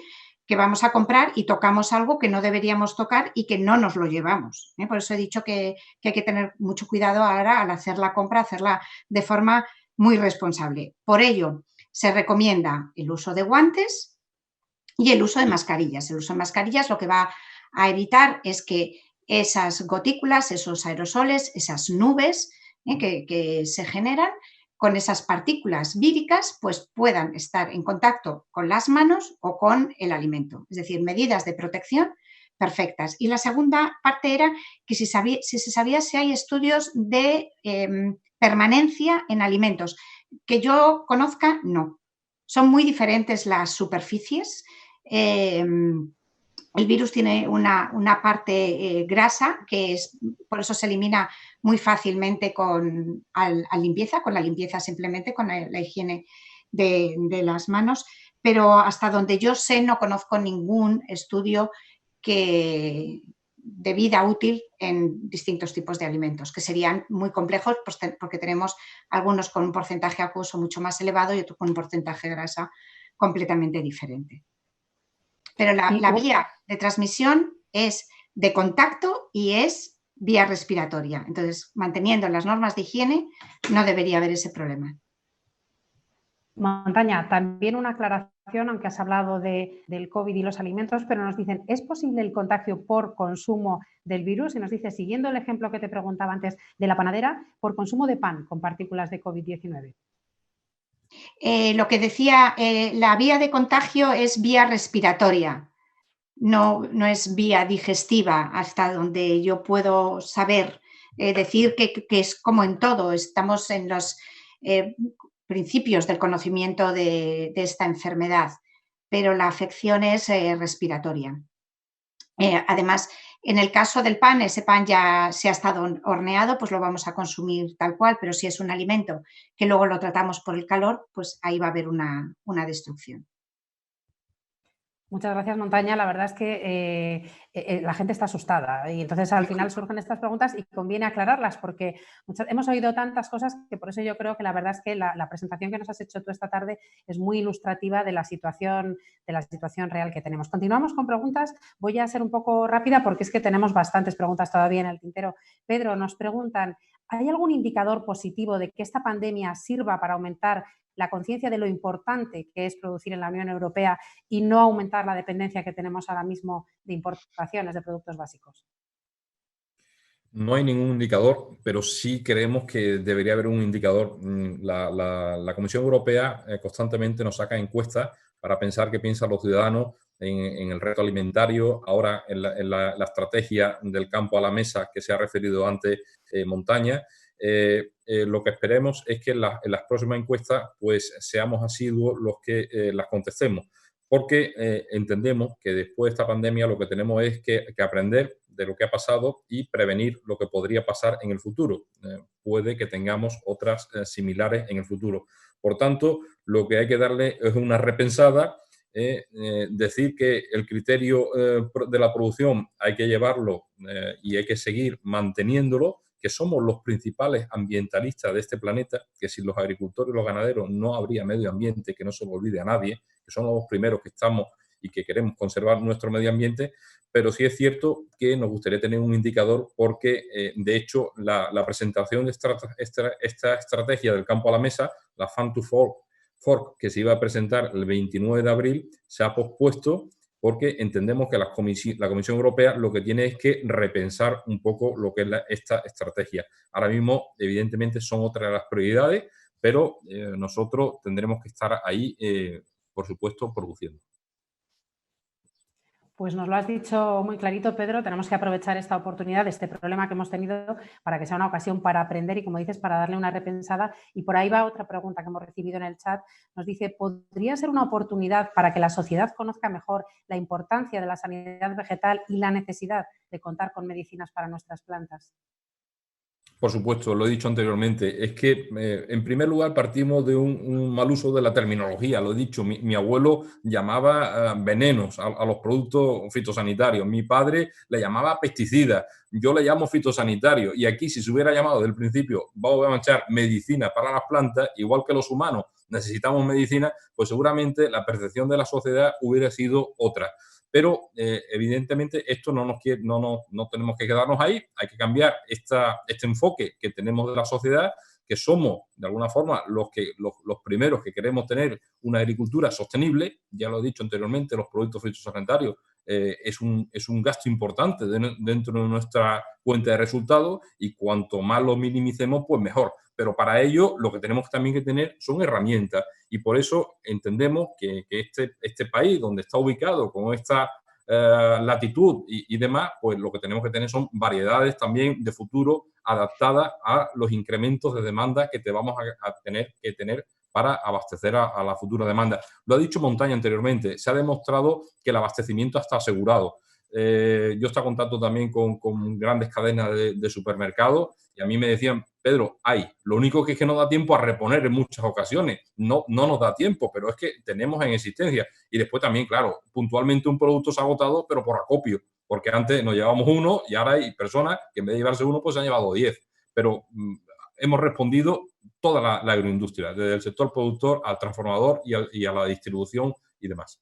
vamos a comprar y tocamos algo que no deberíamos tocar y que no nos lo llevamos. Por eso he dicho que hay que tener mucho cuidado ahora al hacer la compra, hacerla de forma muy responsable. Por ello, se recomienda el uso de guantes y el uso de mascarillas. El uso de mascarillas lo que va a evitar es que esas gotículas, esos aerosoles, esas nubes que se generan con esas partículas víricas, pues puedan estar en contacto con las manos o con el alimento. Es decir, medidas de protección perfectas. Y la segunda parte era que si se sabía si hay estudios de permanencia en alimentos. Que yo conozca, no. Son muy diferentes las superficies. El virus tiene una parte grasa que por eso se elimina muy fácilmente con la limpieza simplemente, con la higiene de las manos, pero hasta donde yo sé no conozco ningún estudio de vida útil en distintos tipos de alimentos, que serían muy complejos porque tenemos algunos con un porcentaje acuoso mucho más elevado y otros con un porcentaje de grasa completamente diferente. Pero la vía de transmisión es de contacto y es vía respiratoria. Entonces, manteniendo las normas de higiene, no debería haber ese problema. Montaña, también una aclaración, aunque has hablado del COVID y los alimentos, pero nos dicen, ¿es posible el contagio por consumo del virus? Y nos dice, siguiendo el ejemplo que te preguntaba antes de la panadera, por consumo de pan con partículas de COVID-19. Lo que decía, la vía de contagio es vía respiratoria, no es vía digestiva, hasta donde yo puedo saber. Decir que es como en todo, estamos en los principios del conocimiento de esta enfermedad, pero la afección es respiratoria. Además, en el caso del pan, ese pan ya se ha estado horneado, pues lo vamos a consumir tal cual, pero si es un alimento que luego lo tratamos por el calor, pues ahí va a haber una destrucción. Muchas gracias, Montaña. La verdad es que la gente está asustada y entonces al final surgen estas preguntas y conviene aclararlas porque hemos oído tantas cosas que por eso yo creo que la verdad es que la presentación que nos has hecho tú esta tarde es muy ilustrativa de la situación real que tenemos. Continuamos con preguntas. Voy a ser un poco rápida porque es que tenemos bastantes preguntas todavía en el tintero. Pedro, nos preguntan, ¿hay algún indicador positivo de que esta pandemia sirva para aumentar la conciencia de lo importante que es producir en la Unión Europea y no aumentar la dependencia que tenemos ahora mismo de importaciones de productos básicos? No hay ningún indicador, pero sí creemos que debería haber un indicador. La Comisión Europea constantemente nos saca encuestas para pensar qué piensan los ciudadanos en el reto alimentario, ahora en la estrategia del campo a la mesa que se ha referido antes Montaña. Lo que esperemos es que en las próximas encuestas pues seamos asiduos los que las contestemos, porque entendemos que después de esta pandemia lo que tenemos es que aprender de lo que ha pasado y prevenir lo que podría pasar en el futuro. Puede que tengamos otras similares en el futuro. Por tanto, lo que hay que darle es una repensada. Decir que el criterio de la producción hay que llevarlo y hay que seguir manteniéndolo, que somos los principales ambientalistas de este planeta, que sin los agricultores y los ganaderos no habría medio ambiente, que no se lo olvide a nadie, que somos los primeros que estamos y que queremos conservar nuestro medio ambiente, pero sí es cierto que nos gustaría tener un indicador porque, de hecho, la presentación de esta estrategia del campo a la mesa, la Farm to Fork, que se iba a presentar el 29 de abril, se ha pospuesto porque entendemos que la Comisión Europea lo que tiene es que repensar un poco lo que es esta estrategia. Ahora mismo, evidentemente, son otras de las prioridades, pero nosotros tendremos que estar ahí, por supuesto, produciendo. Pues nos lo has dicho muy clarito, Pedro. Tenemos que aprovechar esta oportunidad, este problema que hemos tenido, para que sea una ocasión para aprender y, como dices, para darle una repensada. Y por ahí va otra pregunta que hemos recibido en el chat. Nos dice, ¿podría ser una oportunidad para que la sociedad conozca mejor la importancia de la sanidad vegetal y la necesidad de contar con medicinas para nuestras plantas? Por supuesto, lo he dicho anteriormente, es que en primer lugar partimos de un mal uso de la terminología, lo he dicho, mi abuelo llamaba venenos a los productos fitosanitarios, mi padre le llamaba pesticidas, yo le llamo fitosanitario y aquí si se hubiera llamado desde el principio, vamos a echar medicina para las plantas, igual que los humanos necesitamos medicina, pues seguramente la percepción de la sociedad hubiera sido otra. Pero evidentemente esto no tenemos que quedarnos ahí, hay que cambiar este enfoque que tenemos de la sociedad, que somos de alguna forma los primeros que queremos tener una agricultura sostenible. Ya lo he dicho anteriormente, los productos fitosanitarios es un gasto importante dentro de nuestra cuenta de resultados y cuanto más lo minimicemos, pues mejor. Pero para ello lo que tenemos también que tener son herramientas y por eso entendemos que este país donde está ubicado con esta latitud y demás, pues lo que tenemos que tener son variedades también de futuro adaptadas a los incrementos de demanda que te vamos a tener que tener para abastecer a la futura demanda. Lo ha dicho Montaña anteriormente, se ha demostrado que el abastecimiento está asegurado. Yo estoy en contacto también con grandes cadenas de supermercados y a mí me decían, Pedro, lo único que es que no da tiempo a reponer en muchas ocasiones, no nos da tiempo, pero es que tenemos en existencia. Y después también, claro, puntualmente un producto se ha agotado, pero por acopio, porque antes nos llevábamos uno y ahora hay personas que en vez de llevarse uno, pues se han llevado 10. Pero hemos respondido toda la agroindustria, desde el sector productor al transformador y a la distribución y demás.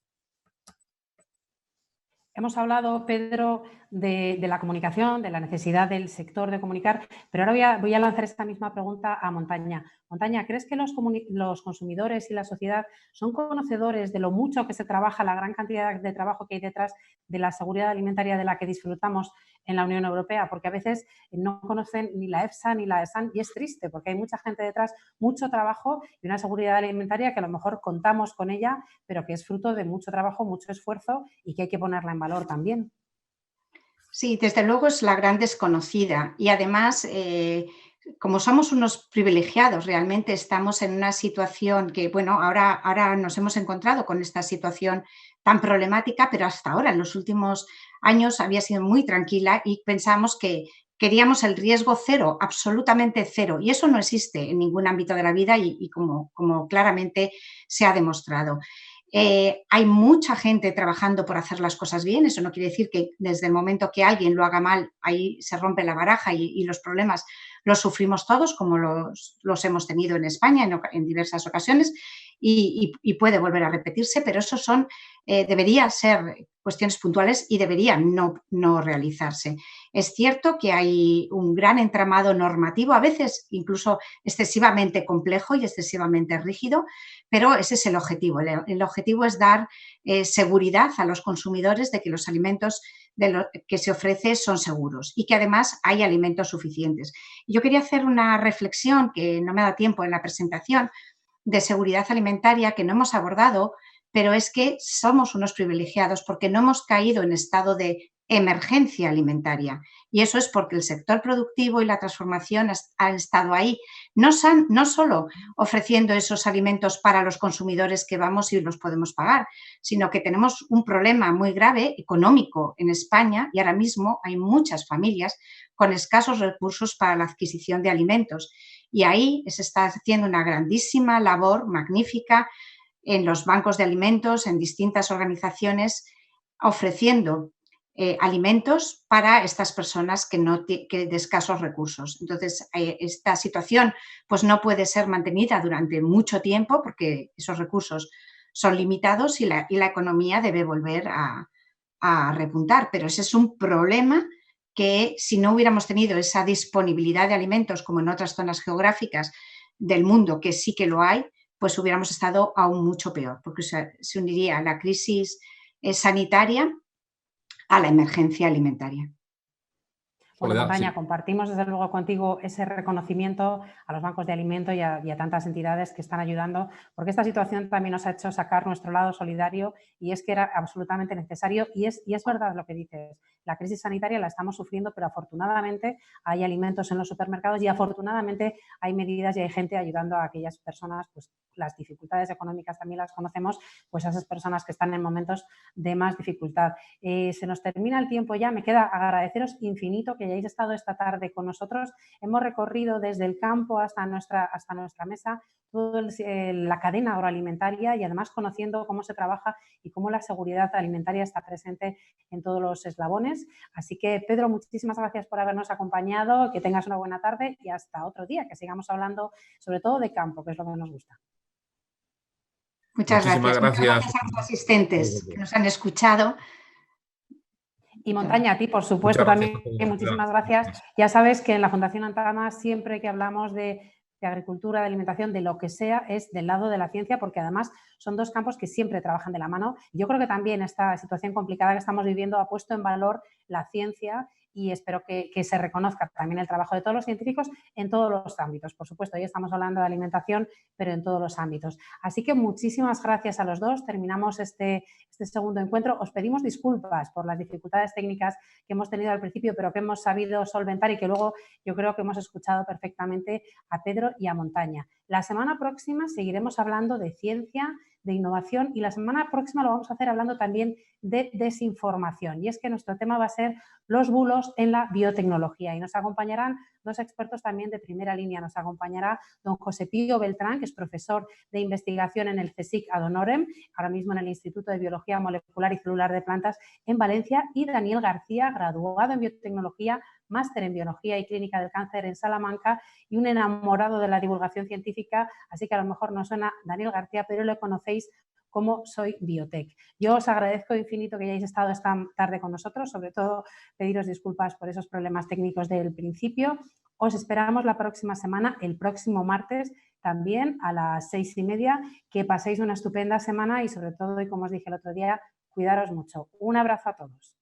Hemos hablado, Pedro, de la comunicación, de la necesidad del sector de comunicar, pero ahora voy a lanzar esta misma pregunta a Montaña. Montaña, ¿crees que los consumidores y la sociedad son conocedores de lo mucho que se trabaja, la gran cantidad de trabajo que hay detrás de la seguridad alimentaria de la que disfrutamos en la Unión Europea? Porque a veces no conocen ni la EFSA ni la ESAN y es triste porque hay mucha gente detrás, mucho trabajo y una seguridad alimentaria que a lo mejor contamos con ella, pero que es fruto de mucho trabajo, mucho esfuerzo y que hay que ponerla en valor también. Sí, desde luego es la gran desconocida y además, como somos unos privilegiados, realmente estamos en una situación que, bueno, ahora nos hemos encontrado con esta situación tan problemática, pero hasta ahora, en los últimos años, había sido muy tranquila y pensamos que queríamos el riesgo cero, absolutamente cero, y eso no existe en ningún ámbito de la vida y como claramente se ha demostrado. Hay mucha gente trabajando por hacer las cosas bien, eso no quiere decir que desde el momento que alguien lo haga mal, ahí se rompe la baraja y los problemas los sufrimos todos, como los hemos tenido en España en diversas ocasiones y puede volver a repetirse, pero eso debería ser cuestiones puntuales y deberían no realizarse. Es cierto que hay un gran entramado normativo, a veces incluso excesivamente complejo y excesivamente rígido, pero ese es el objetivo. El objetivo es dar seguridad a los consumidores de que los alimentos que se ofrece son seguros y que además hay alimentos suficientes. Yo quería hacer una reflexión que no me da tiempo en la presentación de seguridad alimentaria que no hemos abordado, pero es que somos unos privilegiados porque no hemos caído en estado de emergencia alimentaria y eso es porque el sector productivo y la transformación han estado ahí, no solo ofreciendo esos alimentos para los consumidores que vamos y los podemos pagar, sino que tenemos un problema muy grave económico en España y ahora mismo hay muchas familias con escasos recursos para la adquisición de alimentos y ahí se está haciendo una grandísima labor magnífica en los bancos de alimentos, en distintas organizaciones, ofreciendo alimentos para estas personas que de escasos recursos. Entonces, esta situación pues, no puede ser mantenida durante mucho tiempo porque esos recursos son limitados y la economía debe volver a repuntar. Pero ese es un problema que si no hubiéramos tenido esa disponibilidad de alimentos como en otras zonas geográficas del mundo, que sí que lo hay, pues hubiéramos estado aún mucho peor, porque se uniría la crisis sanitaria a la emergencia alimentaria. Bueno, Montaña, compartimos desde luego contigo ese reconocimiento a los bancos de alimento y a tantas entidades que están ayudando, porque esta situación también nos ha hecho sacar nuestro lado solidario y es que era absolutamente necesario y es verdad lo que dices. La crisis sanitaria la estamos sufriendo, pero afortunadamente hay alimentos en los supermercados y afortunadamente hay medidas y hay gente ayudando a aquellas personas, pues las dificultades económicas también las conocemos, pues a esas personas que están en momentos de más dificultad. Se nos termina el tiempo ya, me queda agradeceros infinito que hayáis estado esta tarde con nosotros. Hemos recorrido desde el campo hasta nuestra mesa toda la cadena agroalimentaria y además conociendo cómo se trabaja y cómo la seguridad alimentaria está presente en todos los eslabones. Así que, Pedro, muchísimas gracias por habernos acompañado, que tengas una buena tarde y hasta otro día, que sigamos hablando sobre todo de campo, que es lo que nos gusta. Muchas gracias a los asistentes que nos han escuchado. Y Montaña, a ti, por supuesto, también muchísimas gracias. Ya sabes que en la Fundación Antama siempre que hablamos de agricultura, de alimentación, de lo que sea, es del lado de la ciencia, porque además son dos campos que siempre trabajan de la mano. Yo creo que también esta situación complicada que estamos viviendo ha puesto en valor la ciencia y espero que se reconozca también el trabajo de todos los científicos en todos los ámbitos. Por supuesto, hoy estamos hablando de alimentación, pero en todos los ámbitos. Así que muchísimas gracias a los dos. Terminamos este segundo encuentro. Os pedimos disculpas por las dificultades técnicas que hemos tenido al principio, pero que hemos sabido solventar y que luego yo creo que hemos escuchado perfectamente a Pedro y a Montaña. La semana próxima seguiremos hablando de ciencia, de innovación y la semana próxima lo vamos a hacer hablando también de desinformación y es que nuestro tema va a ser los bulos en la biotecnología y nos acompañarán dos expertos también de primera línea. Nos acompañará don José Pío Beltrán, que es profesor de investigación en el CSIC ad honorem, ahora mismo en el Instituto de Biología Molecular y Celular de Plantas en Valencia, y Daniel García, graduado en biotecnología, máster en biología y clínica del cáncer en Salamanca y un enamorado de la divulgación científica, así que a lo mejor no suena Daniel García, pero lo conocéis como Soy Biotech. Yo os agradezco infinito que hayáis estado esta tarde con nosotros, sobre todo pediros disculpas por esos problemas técnicos del principio. Os esperamos la próxima semana, el próximo martes, también a las 6:30. Que paséis una estupenda semana y sobre todo, y como os dije el otro día, cuidaros mucho. Un abrazo a todos.